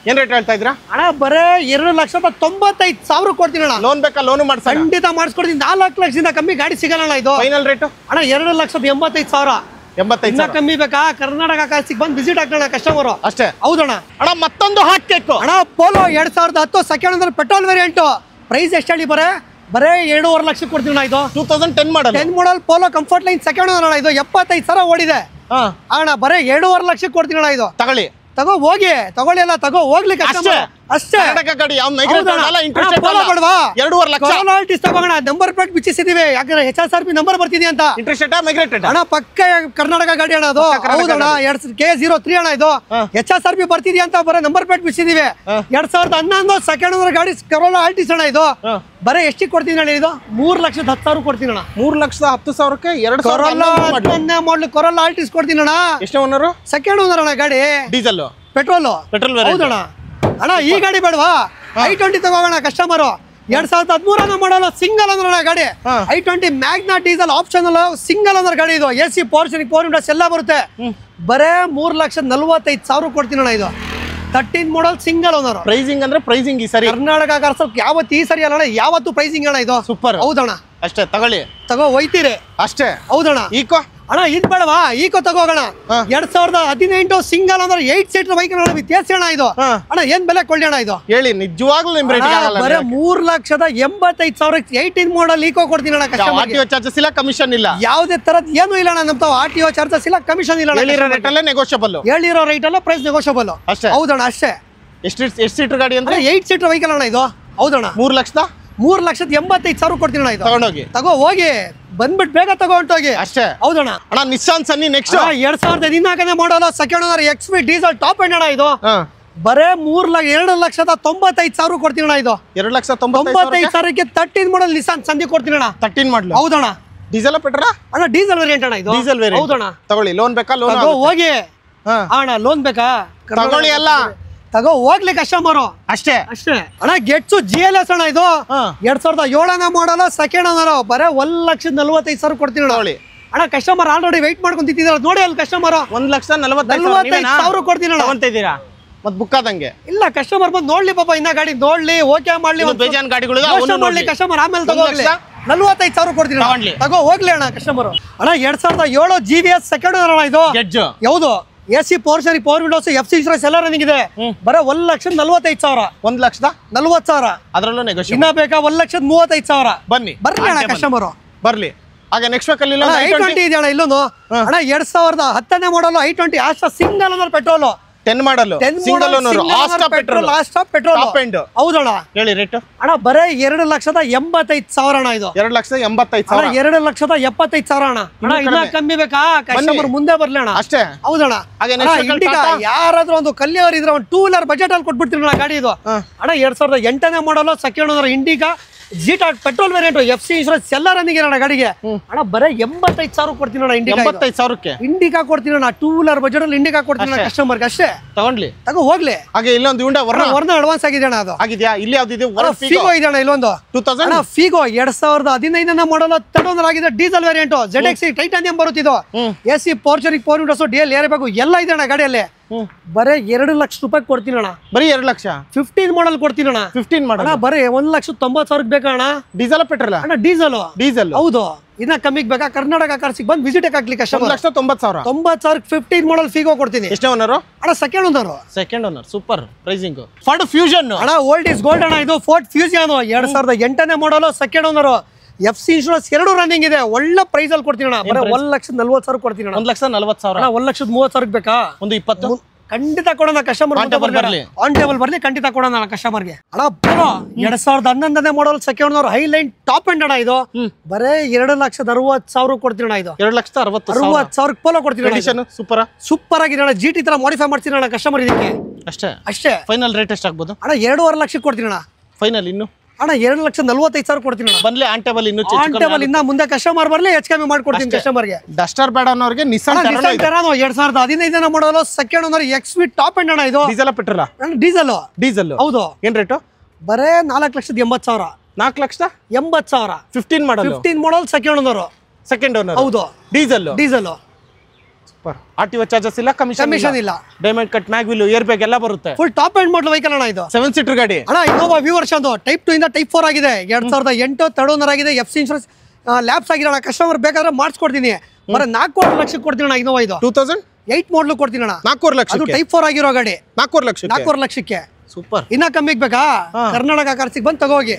ಏನ್ ರೇಟ್ ಹೇಳ್ತಾ ಇದ್ರಾ ಅಣ್ಣ ಬರೇ 2,95,000 ಕೊಡ್ತೀನಿ ಅಣ್ಣ ಲೋನ್ ಬೇಕಾ ಲೋನ್ ಮಾಡ್ಸ ಖಂಡಿತ ಮಾಡಿಸ್ಕೊಡ್ತೀನಿ 4 ಲಕ್ಷದಿಂದ ಕಮ್ಮಿ ಗಾಡಿ ಸಿಗಲ್ಲ ಅಣ್ಣ ಇದು ಫೈನಲ್ ರೇಟ್ ಅಣ್ಣ 2,85,000 ಕಮ್ಮಿ ಬೇಕಾ ಕರ್ನಾಟಕ ಕಾಸಿಗೆ ಬಂದು ವಿಸಿಟ್ ಹಾಕೋಣ ಕಸ್ಟಮರ್ ಅಷ್ಟೇ ಹೌದಣ್ಣ ಅಣ್ಣ ಮತ್ತೊಂದು ಹಾಟ್ ಕೇಕ್ ಅಣ್ಣ Polo 2010 second owner petrol variant price ಎಷ್ಟು ಹೇಳಿ ಬರೇ 2.5 ಲಕ್ಷಕ್ಕೆ ಕೊಡ್ತೀವಿ ಅಣ್ಣ ಇದು 2010 model Polo comfort line second owner ಅಣ್ಣ ಇದು 75,000 ಓಡಿದೆ ಅಣ್ಣ ಬರೇ 2.5 ಲಕ್ಷಕ್ಕೆ ಕೊಡ್ತೀನಿ ಅಣ್ಣ ಇದು ತಗೋ ಹೋಗಿ ತಗೊಳ್ಳಿ ಎಲ್ಲ ತಗೋ ಹೋಗ್ಲಿ ಕಸ್ಟಮರ್ ಅಷ್ಟೇ ತಗೋಣ ನಂಬರ್ ಪ್ಲೇಟ್ ಬಿಚ್ಚಿಸಿದೀವಿ ಯಾಕಂದ್ರೆ HSRP ನಂಬರ್ ಬರ್ತಿದೆ ಅಂತ ಅಣ್ಣ ಪಕ್ಕ ಕರ್ನಾಟಕ ಗಾಡಿ ಅಣ್ಣ ಅದು ಹೌದಣ್ಣ K03 ಅಣ್ಣ ಇದು HSRP ಬರ್ತಿದ್ಯಾ ಅಂತ ಬರೋ ನಂಬರ್ ಪ್ಲೇಟ್ ಬಿಚ್ಚಿದೀವಿ 2011 ಸೆಕೆಂಡ್ ಓನರ್ ಗಾಡಿ ಕರೋಲಾ ಆಲ್ಟಿಸ್ ಅಣ್ಣ ಇದು ಬರೇ ಎಷ್ಟಿಗೆ ಕೊಡ್ತೀನಿ ಅಣ್ಣ ಇದು 3,10,000 ಕೊಡ್ತೀನಿ ಅಣ್ಣ 3,10,000ಕ್ಕೆ 2011 ಮಾಡಲ್ ಕರೋಲಾ ಆಲ್ಟಿಸ್ ಕೊಡ್ತೀನಿ ಅಣ್ಣ ಎಷ್ಟು ಓನರ್ ಸೆಕೆಂಡ್ ಓನರ್ ಅಣ್ಣ ಗಾಡಿ ಡೀಸೆಲ್ ಪೆಟ್ರೋಲ್ ಹೌದಣ್ಣ ಅಣ್ಣ ಈ ಗಾಡಿ ಬೇಡವಾ i20 ತಗೋಣ ಕಸ್ಟಮರ್ 2013 ಮಾಡಲ್ ಸಿಂಗಲ್ ಓನರ್ ಅಣ್ಣ ಗಾಡಿ i20 Magna diesel optional single owner ಗಾಡಿ ಇದು ಎಸಿ ಪವರ್ ಸ್ಟೀರಿಂಗ್ 4 ವಿಂಡೋಸ್ ಎಲ್ಲ ಬರುತ್ತೆ ಬರೇ 3,45,000 ಕೊಡ್ತೀನಿ ಅಣ್ಣ ಇದು 13 ಮಾಡಲ್ ಸಿಂಗಲ್ ಓನರ್ ಪ್ರೈಸಿಂಗ್ ಅಂದ್ರೆ ಪ್ರೈಸಿಂಗ್ ಈ ಸರಿ ಕರ್ನಾಟಕ ಕಾರ್ಸಲ್ ಯಾವತ್ತು ಈ ಸರಿ ಅಲ್ಲ ಯಾವತ್ತು ಪ್ರೈಸಿಂಗ್ ಅಣ್ಣ ಇದು ಸೂಪರ್ ಹೌದಣ್ಣ ಅಷ್ಟೇ ತಗೊಳ್ಳಿ ತಗೋ ಹೋಯ್ತೀರಿ ಅಷ್ಟೇ ಹೌದಣ್ಣ ಅಣ್ಣ ಇದ್ ಬೇಡವಾ ಈಕೋ ತಗೋಗೋಣ 2018 ಸಿಂಗಲ್ ಅಂದ್ರೆ 8 ಸೀಟರ್ ಬೈಕ್ ವ್ಯತ್ಯಾಸ ಅಣ್ಣ ಇದು ಅಣ್ಣ ಏನ್ ಬೆಲೆ ಕೊಳ್ಳಿ ಅಣ್ಣ ಇದು ಹೇಳಿ ನಿಜವಾಗ್ಲೂ ನಿಮ್ ರೇಟ್ ಆಗಲ್ಲ ಬರೀ 3,85,000 18 ಮಾಡಲ್ ಈಕೋ ಕೊಡ್ತೀನಿ ಅಣ್ಣ ಕಸ್ಟಮರ್ ಆರ್ಟಿಒ ಚಾರ್ಜಸ್ ಇಲ್ಲ ಕಮಿಷನ್ ಇಲ್ಲ ಯಾವುದೇ ತರದ್ ಏನು ಇಲ್ಲ ಅಣ್ಣ ನಮ್ ತಾವ್ ಆರ್ಟಿಒ ಚಾರ್ಜಸ್ ಇಲ್ಲ ಕಮಿಷನ್ ಇಲ್ಲ ಹೇಳಿರೋ ರೇಟ್ ಅಲ್ಲೇ ನೆಗೋಷಿಯಬಲ್ ಹೇಳಿರೋ ರೈಟ್ ಅಲ್ಲ ಪ್ರೈಸ್ ನೆಗೋಷಿಯಬಲ್ ಅಷ್ಟೇ ಹೌದಣ್ಣ ಅಷ್ಟೇ ಎಷ್ಟು ಸೀಟರ್ ಗಾಡಿ ಅಂದ್ರೆ 8 ಸೀಟರ್ ವೆಹಿಕಲ್ ಅಣ್ಣ ಇದು ಹೌದಣ್ಣ 3,85,000 ಕೊಡ್ತೀನಿ ಅಣ್ಣ ಇದು ತಗೊಂಡೋಗಿ ತಗೋ ಹೋಗಿ ಬಂದ್ಬಿಟ್ಟು ಬೇಗ ತಗೊಂಡೋಗಿ ಅಷ್ಟೇ ಹೌದಣ್ಣ ಅಣ್ಣ ನಿಸ್ಸಾನ್ ಸನ್ನಿ ನೆಕ್ಸ್ಟ್ 2014 ಮಾಡಲ್ಲ second owner XV diesel top end ಅಣ್ಣ ಇದು ಬರೇ 2,95,000 ಕೊಡ್ತೀನಿ ಅಣ್ಣ ಇದು 2,95,000 13 ಮಾಡಲ್ ನಿಸಾನ್ ಸಂಧಿ ಕೊಡ್ತೀನಿ ಅಣ್ಣ 13 ಮಾಡಲ್ ಹೌದಣ್ಣ ಡೀಸೆಲ್ ಪೆಟ್ರಾ ಅಣ್ಣ ಡೀಸೆಲ್ ವೇರಿಯಂಟ್ ಅಣ್ಣ ಇದು ಡೀಸೆಲ್ ವೇರಿಯಂಟ್ ಹೌದಣ್ಣ ತಗೊಳ್ಳಿ ಲೋನ್ ಬೇಕಾ ಲೋನ್ ಹೋಗಿ ಅಣ್ಣ ಲೋನ್ ಬೇಕಾ ತಗೊಳ್ಳಿ ಅಲ್ಲ ತಗೋ ಹೋಗ್ಲಿ ಕಸ್ಟಮರ್ ಅಷ್ಟೇ ಅಷ್ಟೇ ಅಣ್ಣ ಗೆಟ್ಸು GLS ಅಣ್ಣ ಇದು 2007 ಮಾಡಲ್ಲ ಸೆಕೆಂಡ್ ಓನರ್ ಬರೇ 1,45,000 ಕೊಡ್ತೀನಿ ತಗೊಳ್ಳಿ ಅಣ್ಣ ಕಸ್ಟಮರ್ ಆಲ್ರೆಡಿ ವೆಯ್ಟ್ ಮಾಡ್ಕೊಂಡು ತಿಂತಿದ್ದಾರೆ ನೋಡಿ ಅಲ್ಲಿ ಕಸ್ಟಮರ್ 1,45,000 ಕೊಡ್ತೀನಿ ಅಣ್ಣ ತಗೊಂತಿದ್ದೀರಾ ಮತ್ ಬುಕ್ ಆದಂಗೆ ಇಲ್ಲ ಕಸ್ಟಮರ್ ಬಂದು ನೋಡ್ಲಿ ಪಾಪ ಇನ್ನ ಗಾಡಿ ನೋಡ್ಲಿ ಓಕೆ ಮಾಡ್ಲಿ ಬೇಜಾನ್ ಗಾಡಿಗಳು ಮಾಡ್ಲಿ ಕಸ್ಟಮರ್ ಆಮೇಲೆ ತಗೋಗ್ಲಿ 45,000 ಕೊಡ್ತೀನಿ ತಗೋ ಹೋಗ್ಲಿ ಅಣ್ಣ ಕಸ್ಟಮರ್ ಅಣ್ಣ 2007 GVS ಸೆಕೆಂಡ್ ಓನರ್ ಇದು ಯಾವುದು AC power windows FC insurance ಎಲ್ಲ ರನ್ನಿಂಗ್ ಇದೆ ಬರೀ 1,45,000 1,40,000 ಅದರಲ್ಲೂ ನೆಗೋಷಿಯೇಟ್ ಇನ್ನ ಬೇಕಾ 1,35,000 ಬನ್ನಿ ಬರ್ಲಿ ಅಣ್ಣ ಕಸ್ಟಮರ್ ಬರ್ಲಿ ಹಾಗೆ ನೆಕ್ಸ್ಟ್ ವೇಕಲ್ ಇಲ್ಲ i20 ಇದೆ ಅಣ್ಣ ಇಲ್ಲೊಂದು ಅಣ್ಣ 2010 ಮಾಡಲು i20 Asta single owner petrol 10 ಮಾಡಲು single owner Asta petrol top end ಹೌದಣ್ಣ ಹೇಳಿ ರೇಟ್ ಅಣ್ಣ ಬರೇ 2,85,000 ಅಣ್ಣ ಇದು 2,85,000 2,75,000 ಅಣ್ಣ ಇನ್ನ ಕಮ್ಮಿ ಬೇಕಾ ಕಸ್ಟಮರ್ ಮುಂದೆ ಬರ್ಲಿ ಅಣ್ಣ ಅಷ್ಟೇ ಹೌದಣ್ಣ ಇಂಡಿಕಾ ಯಾರಾದ್ರೂ ಒಂದು ಕಲ್ಲಿಯವರು ಇದ್ರೆ ಒಂದು 2 ವೀಲರ್ ಬಜೆಟ್ ಅಲ್ಲಿ ಕೊಟ್ಬಿಡ್ತೀನಿ ಅಣ್ಣ ಗಾಡಿ ಇದು ಅಣ್ಣ 2008 ಮಾಡಲು second owner Indica zeta petrol variant FC insurance ಎಲ್ಲ ರನ್ನಿಂಗ್ ಅಣ್ಣ ಗಾಡಿಗೆ ಅಣ್ಣ ಬರೇ 85,000 ಕೊಡ್ತೀನಿ ಅಣ್ಣ ಇಂಡಿಕಾ 85,000ಕ್ಕೆ ಇಂಡಿಕಾ ಕೊಡ್ತೀನಿ ಅಣ್ಣ 2 ವೀಲರ್ ಬಜೆಟ್ ಅಲ್ಲಿ ಇಂಡಿಕಾ ಕೊಡ್ತೀನಿ ಅಣ್ಣ ಕಸ್ಟಮರ್ ಗೆ ಅಷ್ಟೇ ತಗೊಂಡ್ಲಿ ತಗೋ ಹೋಗ್ಲಿ ಹಾಗೆ ಇಲ್ಲೊಂದು ಯುಂಡಾ ವರ್ನ ಅಡ್ವಾನ್ಸ್ ಆಗಿದೆ ಅಣ್ಣ ಅದು ಆಗಿದ್ಯಾ ಇಲ್ಲಿ ಯಾವ್ದಿದೆ ಫಿಗೋ ಇದೆ ಅಣ್ಣ ಇಲ್ಲೊಂದು 2000 ಅಣ್ಣ ಫಿಗೋ 2015 ಮಾಡಲ್ ಥರ್ಡ್ ಓನರ್ ಆಗಿದೆ ಡೀಸೆಲ್ ವೇರಿಯಂಟ್ ZX ಟೈಟಾನಿಯಂ ಬರುತ್ತಿದ್ದು AC power windows DL air bag ಎಲ್ಲ ಇದೆ ಅಣ್ಣ ಗಾಡಿಯಲ್ಲಿ ಬರೇ 2 ಲಕ್ಷ ರೂಪಾಯಿ ಕೊಡ್ತೀನಿ ಅಣ್ಣ ಬರೀ 2 ಲಕ್ಷ 15 ಮಾಡಲ್ ಕೊಡ್ತೀನಿ ಅಣ್ಣ 15 ಮಾಡಲ್ ಬರೀ 1,90,000 ಬೇಕಾ ಅಣ್ಣ ಡೀಸೆಲ್ ಪೆಟ್ರೋಲ್ ಅಣ್ಣ ಡೀಸೆಲ್ ಹೌದು ಇನ್ನ ಕಮ್ಮಿಗೆ ಬೇಕಾ ಕರ್ನಾಟಕ ಕಾರ್ಸಿಗೆ ಬಂದು ವಿಸಿಟ್ ಹಾಕ್ಲಿ ಕಸ್ಟಮರ್ 1,90,000 15 ಮಾಡಲ್ ಫಿಗೋ ಕೊಡ್ತೀನಿ ಎಷ್ಟೇ ಓನರ್ ಅಣ್ಣ second owner super pricing Ford fusion ಅಣ್ಣ ಓಲ್ಡ್ ಇಸ್ ಗೋಲ್ಡ್ ಅಣ್ಣ ಇದು ಫೋರ್ಡ್ ಫ್ಯೂಷನ್ 2008 ಮಾಡಲು ಸೆಕೆಂಡ್ ಓನರ್ FC ಇನ್ಶೂರೆನ್ಸ್ ಎರಡು ರನ್ನಿಂಗ್ ಇದೆ ಒಳ್ಳೆ ಪ್ರೈಸ್ ಅಲ್ಲಿ ಕೊಡ್ತೀನಿ ಅಣ್ಣ ಬರೀ 1,40,000 ಕೊಡ್ತೀನಿ ಅಣ್ಣ 1,40,000 ಅಣ್ಣ 1,30,000 ಬೇಕಾ ಒಂದು 20 ಖಂಡಿತ ಕೊಡೋಣ ಕಸ್ಟಮರ್ ಆನ್ ಟೇಬಲ್ ಬರ್ಲಿ ಖಂಡಿತ ಕೊಡೋಣ ಕಸ್ಟಮರ್ಗೆ ಅಣ್ಣ ಬರೋ 2011 model second owner Highline top end ಅಣ್ಣ ಇದು ಬರೇ 2,60,000 ಕೊಡ್ತೀನಿ ಅಣ್ಣ ಇದು 2,60,000 ಪೋಲೋ ಕೊಡ್ತೀನಿ ಸೂಪರ್ ಆಗಿದೆ ಅಣ್ಣ GT ತರ ಮಾಡಿಫೈ ಮಾಡ್ತೀನಿ ಅಣ್ಣ ಕಸ್ಟಮರ್ ಇದಕ್ಕೆ ಅಷ್ಟೇ ಫೈನಲ್ ರೇಟ್ ಎಷ್ಟಾಗ್ಬೋದು ಅಣ್ಣ 2.5 ಲಕ್ಷಕ್ಕೆ ಕೊಡ್ತೀನಿ ಅಣ್ಣ ಫೈನಲ್ ಇನ್ನು ಅಣ್ಣ 2,45,000 ಕೊಡ್ತೀನಿ ಅಣ್ಣ ಬಂದ್ಲಿ ಆನ್ ಟೇಬಲ್ ಇನ್ನು ಇನ್ನ ಮುಂದೆ ಕಸ್ಟಮರ್ ಬರ್ಲಿ ಹೆಚ್ಚು ಕಮ್ಮಿ ಮಾಡ್ಕೊಡ್ತೀನಿ ಕಸ್ಟಮರ್ಗೆ ಡಸ್ಟರ್ ಬೇಡ ಅನ್ನೋರಿಗೆ ನಿಸಾನ್ ಟೆರಾನೋ 2015 ಮಾಡಲು second owner XV top end ಅಣ್ಣ ಇದು ಡೀಸೆಲ್ ಪೆಟ್ರೋಲ್ ಡೀಸೆಲ್ ಹೌದು ಏನ್ ರೇಟ್ ಬರೇ 4,80,000 4,80,000 15 ಮಾಡಲ್ ಸೆಕೆಂಡ್ ಓನರ್ ಹೌದು ಡೀಸೆಲ್ ಆರ್ಟಿಒ ಚಾರ್ಜಸ್ ಇಲ್ಲ ಕಮಿಷನ್ ಇಲ್ಲ diamond cut mag will air bag ಎಲ್ಲ ಬರುತ್ತೆ full top end model vehicle ಅಣ್ಣ ಇದು 7 ಸೀಟರ್ ಗಾಡಿ ಅಣ್ಣ ಇನ್ನೋವಾ ವ್ಯೂ ವರ್ಷನ್ ಟೈಪ್ 2 ಇಂದ ಟೈಪ್ 4 ಆಗಿದೆ 2008 ಥರ್ಡ್ ಓನರ್ ಆಗಿದೆ FC ಇನ್ಶೂರೆನ್ಸ್ ಲ್ಯಾಬ್ಸ್ ಆಗಿದೆ ಅಣ್ಣ ಕಸ್ಟಮರ್ ಬೇಕಾದ್ರೆ ಮಾಡಿಸ್ಕೊಡ್ತೀನಿ ಬರೀ 4.5 ಲಕ್ಷಕ್ಕೆ ಕೊಡ್ತೀನಿ ಅಣ್ಣ ಇನ್ನೋವಾ ಇದು 2008 ಮಾಡಲ್ ಕೊಡ್ತೀನಿ ಅಣ್ಣ 4 ಲಕ್ಷ ಅದು ಟೈಪ್ 4 ಆಗಿರೋ ಗಾಡಿ 4 ಲಕ್ಷಕ್ಕೆ ಸೂಪರ್ ಇನ್ನ ಕಮ್ಮಿಗೆ ಬೇಕಾ ಕರ್ನಾಟಕ ಕಾರ್ಸಿಗೆ ಬಂದು ತಗೋಗಿ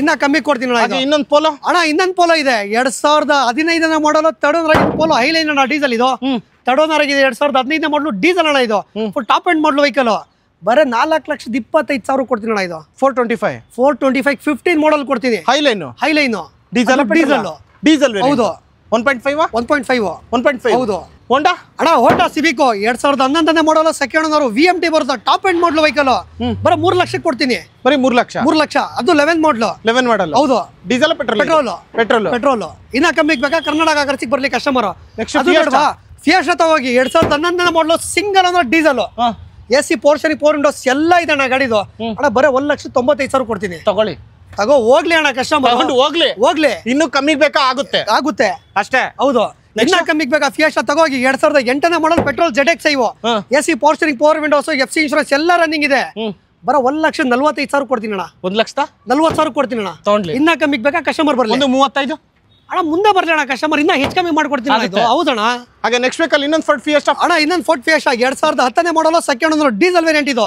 ಇನ್ನ ಕಮ್ಮಿ ಕೊಡ್ತೀನಿ ಅಣ್ಣ ಇನ್ನೊಂದು ಪೋಲೋ ಅಣ್ಣ ಇನ್ನೊಂದು ಪೋಲೋ ಇದೆ 2015 ಮಾಡಲ್ ಥರ್ಡ್ ಓನರ್ ಆಗಿದೆ ಪೋಲೋ ಹೈಲೈನ್ ಅಣ್ಣ ಡೀಸೆಲ್ ಇದು ಥರ್ಡ್ ಓನರ್ ಆಗಿದೆ 2015 ಮಾಡಲು ಡೀಸೆಲ್ ಅಣ್ಣ ಇದು full top end model vehicle ಬರೇ 4,25,000 ಕೊಡ್ತೀನಿ ಅಣ್ಣ ಇದು 425 15 ಮಾಡಲ್ ಕೊಡ್ತೀನಿ ಹೈಲೈನ್ ಡೀಸೆಲ್ ಹೌದು 1.5 ಹೌದು ಹೋಂಡಾ ಅಣ್ಣ ಹೋಂಡಾ ಸಿವಿಕೋ 2011 ಮಾಡಲ್ ಸೆಕೆಂಡ್ ಓನರ್ VMT ಬರುತ್ತೆ ಟಾಪ್ ಎಂಡ್ ಮಾಡಲ್ ವೆಹಿಕಲ್ ಬರೀ 3 ಲಕ್ಷಕ್ಕೆ ಕೊಡ್ತೀನಿ ಬರೀ 3 ಲಕ್ಷ ಅದು 11 ಮಾಡಲ್ ಹೌದು ಡೀಸೆಲ್ ಪೆಟ್ರೋಲ್ ಇನ್ನ ಕಮ್ಮಿಗೆ ಬೇಕಾ ಕರ್ನಾಟಕ ಖರ್ಚಿಗೆ ಬರ್ಲಿ ಕಸ್ಟಮರ್ ಫಿಯಾಸ್ಟಾ ತಗೋಗಿ 2011 model single owner diesel AC power windows ಎಲ್ಲ ಇದೆ ಅಣ್ಣ ಗಾಡಿದು ಅಣ್ಣ ಬರೀ 1,95,000 ಕೊಡ್ತೀನಿ ತಗೋ ಹೋಗ್ಲಿ ಅಣ್ಣ ಕಸ್ಟಮರ್ ಹೋಗ್ಲಿ ಇನ್ನು ಕಮ್ಮಿಗೆ ಬೇಕಾ ಆಗುತ್ತೆ ಅಷ್ಟೇ ಹೌದು ಇನ್ನ ಕಮ್ಮಿಗೆ ಬೇಕಾ ಫಿಯಾಸ್ಟಾ ತಗೋಗಿ 2008 ಮಾಡಲ್ petrol ZX AC power windows FC insurance ಎಲ್ಲ ರನ್ನಿಂಗ್ ಇದೆ ಬರ 1,45,000 ಕೊಡ್ತೀನಿ ಅಣ್ಣ 1,40,000 ಕೊಡ್ತೀನಿ ಅಣ್ಣ ಇನ್ನ ಕಮ್ಮಿಗೆ ಬೇಕಾ ಕಸ್ಟಮರ್ ಬರ್ಲಿ 35 ಅಣ್ಣ ಮುಂದೆ ಬರ್ಲಿ ಅಣ್ಣ ಕಸ್ಟಮರ್ ಇನ್ನ ಹೆಚ್ಚು ಕಮ್ಮಿ ಮಾಡ್ಕೊಡ್ತೀನಿ ಅಣ್ಣ ಇದು. ಹೌದಣ್ಣ. ಹಾಗೆ ನೆಕ್ಸ್ಟ್ ವೀಕಲ್ಲಿ ಇನ್ನೊಂದು ಫೋರ್ಡ್ ಫಿಯೆಸ್ಟಾ ಅಣ್ಣ ಇನ್ನೊಂದು ಫೋರ್ಡ್ ಫಿಯೆಸ್ಟಾ 2010 ಮಾಡಲು ಸೆಕೆಂಡ್ ಒಂದು ಡೀಸೆಲ್ ವೇರಿಯಂಟ್ ಇದು.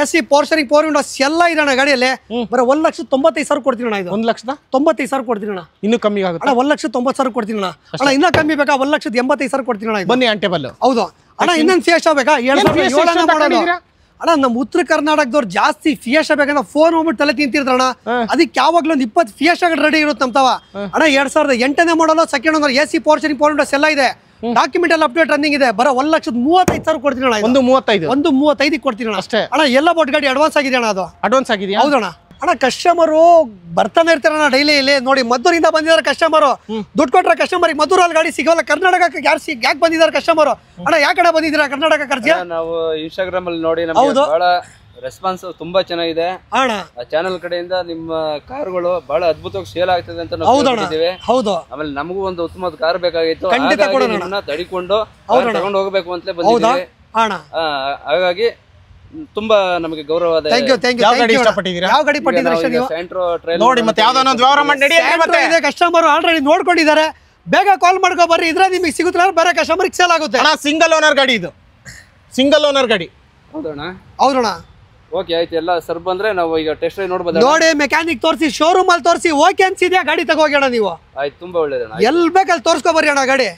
A C power steering power windows ಎಲ್ಲ ಇದೆ ಅಣ್ಣ ಗಾಡಿಯಲ್ಲಿ. ಬರೀ 1,95,000 ಕೊಡ್ತೀನಿ ಅಣ್ಣ ಇದು. 1,95,000 ಕೊಡ್ತೀನಿ ಅಣ್ಣ. ಇನ್ನೂ ಕಮ್ಮಿ ಆಗುತ್ತೆ ಅಣ್ಣ 1,90,000 ಕೊಡ್ತೀನಿ ಅಣ್ಣ. ಅಣ್ಣ ಇನ್ನೂ ಕಮ್ಮಿ ಬೇಕಾ 1,85,000 ಕೊಡ್ತೀನಿ ಅಣ್ಣ. ಬನ್ನಿ ಆಂಟೇಬಲ್. ಹೌದು ಅಣ್ಣ. ಇನ್ನೊಂದು ಫಿಯೆಸ್ಟಾ ಬೇಕಾ 2007 ಮಾಡಲು. ಅಣ್ಣ ನಮ್ಮ ಉತ್ತರ ಕರ್ನಾಟಕದವ್ರು ಜಾಸ್ತಿ ಫಿಯೆಸ್ಟಾ ಬೇಕಂದ್ರೆ ಫೋನ್ ಹೋಗ್ಬಿಟ್ಟು ತಲೆ ತಿಂತಿರ್ತಾರಣ್ಣ. ಅದಕ್ಕೆ ಯಾವಾಗ್ಲೂ ಒಂದು 20 ಫಿಯೆಸ್ಟಾಗಳು ರೆಡಿ ಇರುತ್ತೆ ನಮ್ತವ. ಅಣ್ಣ 2008 ಮಾಡಲು second owner AC power steering power windows ಎಲ್ಲ ಇದೆ. ಡಾಕ್ಯುಮೆಂಟ್ ಎಲ್ಲ ಅಪ್ಡೇಟ್ ರನ್ನಿಂಗ್ ಇದೆ. ಬರೋ 1,35,000 ಕೊಡ್ತೀನಿ ಅಣ್ಣ. 1,35,000 ಕೊಡ್ತೀನಿ ಅಣ್ಣ ಅಷ್ಟೇ. ಅಣ್ಣ ಎಲ್ಲ ಬೋಟ್ ಗಾಡಿ ಅಡ್ವಾನ್ಸ್ ಆಗಿದೆ ಅಣ್ಣ. ಅದು ಅಡ್ವಾನ್ಸ್ ಆಗಿದೆಯಾ? ಹೌದಣ್ಣ. ಅಣ್ಣ ಕಸ್ಟಮರು ಬರ್ತಾನೆ ಇರ್ತಾರಣ್ಣ ಡೈಲಿ ಇಲ್ಲಿ. ನೋಡಿ ಮದ್ದೂರಿಂದ ಬಂದಿದ್ದಾರೆ ಕಸ್ಟಮರು. ದುಡ್ಡು ಕೊಟ್ರೆ ಕಸ್ಟಮರ್ ಮದ್ದೂರಲ್ಲಿ ಗಾಡಿ ಸಿಗೋಲ್ಲ. ಕರ್ನಾಟಕಕ್ಕೆ ಯಾಕೆ ಬಂದಿದ್ದಾರೆ ಕಸ್ಟಮರು? ಅಣ್ಣ ಯಾವ ಕಡೆ ಬಂದಿದ್ದೀರಾ ಕರ್ನಾಟಕ ಖರ್ಚು? ನಾವು ಇನ್ಸ್ಟಾಗ್ರಾಮ್ ಅಲ್ಲಿ ನೋಡಿ ನಮಗೆ ಬಹಳ ರೆಸ್ಪಾನ್ಸ್ ತುಂಬಾ ಚೆನ್ನಾಗಿದೆ ಅಣ್ಣ. ಚಾನೆಲ್ ಕಡೆಯಿಂದ ನಿಮ್ಮ ಕಾರ್ಗಳು ಬಹಳ ಅದ್ಭುತವಾಗಿ ಸೇಲ್ ಆಗ್ತದೆ ಅಂತ ನಾವು ಕೇಳಿದ್ದೀವಿ. ಹೌದು. ಆಮೇಲೆ ನಮಗೂ ಒಂದು ಉತ್ತಮವಾದ ಕಾರ್ ಬೇಕಾಗಿತ್ತು. ಖಂಡಿತ ಕೊಡೋಣ. ನಿಮ್ಮನ್ನ ತಡಿಕೊಂಡು ತಗೊಂಡು ಹೋಗಬೇಕು ಅಂತಲೇ ಬಂದಿದ್ದೀವಿ. ಹಾಗಾಗಿ ತುಂಬಾ ನಮಗೆ ಗೌರವವಾದ. ಯಾವ ಗಾಡಿ ಇಷ್ಟಪಟ್ಟಿದ್ದೀರಾ? ಯಾವ ಗಾಡಿ ಪಟ್ಟಿದ್ದೀರಾ? ಸೆಂಟ್ರೋ ಟ್ರೈಲ್ ನೋಡಿ ಮತ್ತೆ ಯಾವ್ದೋ ಒಂದು ವ್ಯವಹಾರ ಮಾಡಿ ನಡೆಯಲಿ. ಮತ್ತೆ ಕಸ್ಟಮರ್ ಆಲ್ರೆಡಿ ನೋಡ್ಕೊಂಡಿದ್ದಾರೆ. ಬೇಗ ಕಾಲ್ ಮಾಡ್ಕೊ ಬರ್ರಿ. ಇದ್ರೆ ನಿಮಗೆ ಸಿಗುತ್ತಿಲ್ಲ ಬೇರೆ ಕಸ್ಟಮರ್ಗೆ ಸೇಲ್ ಆಗುತ್ತೆ. ಅಣ್ಣ ಸಿಂಗಲ್ ಓನರ್ ಗಾಡಿ ಇದು. ಸಿಂಗಲ್ ಓನರ್ ಗಾಡಿ. ಹೌದಣ್ಣ. ಹೌದಣ್ಣ. ಓಕೆ ಆಯ್ತು. ಎಲ್ಲ ಸರ್ ಬಂದ್ರೆ ನಾವು ಈಗ ಟೆಸ್ಟ್ ಡ್ರೈವ್ ನೋಡ್ಬೋದು. ನೋಡಿ ಮೆಕ್ಯಾನಿಕ್ ತೋರಿಸಿ ಶೋರೂಮ್ ಅಲ್ಲಿ ತೋರಿಸಿ ಓಕೆ ಅನ್ಸಿದ್ಯಾ ಗಾಡಿ ತಗೋಗೋಣ ನೀವು. ಆಯ್ತು ತುಂಬಾ ಒಳ್ಳೇದಣ್ಣ. ಎಲ್ಲಿ ಬೇಕಲ್ಲಿ ತೋರಿಸ್ಕೊ ಬರ್ರಿ ಅಣ್ಣ ಗಾಡಿ.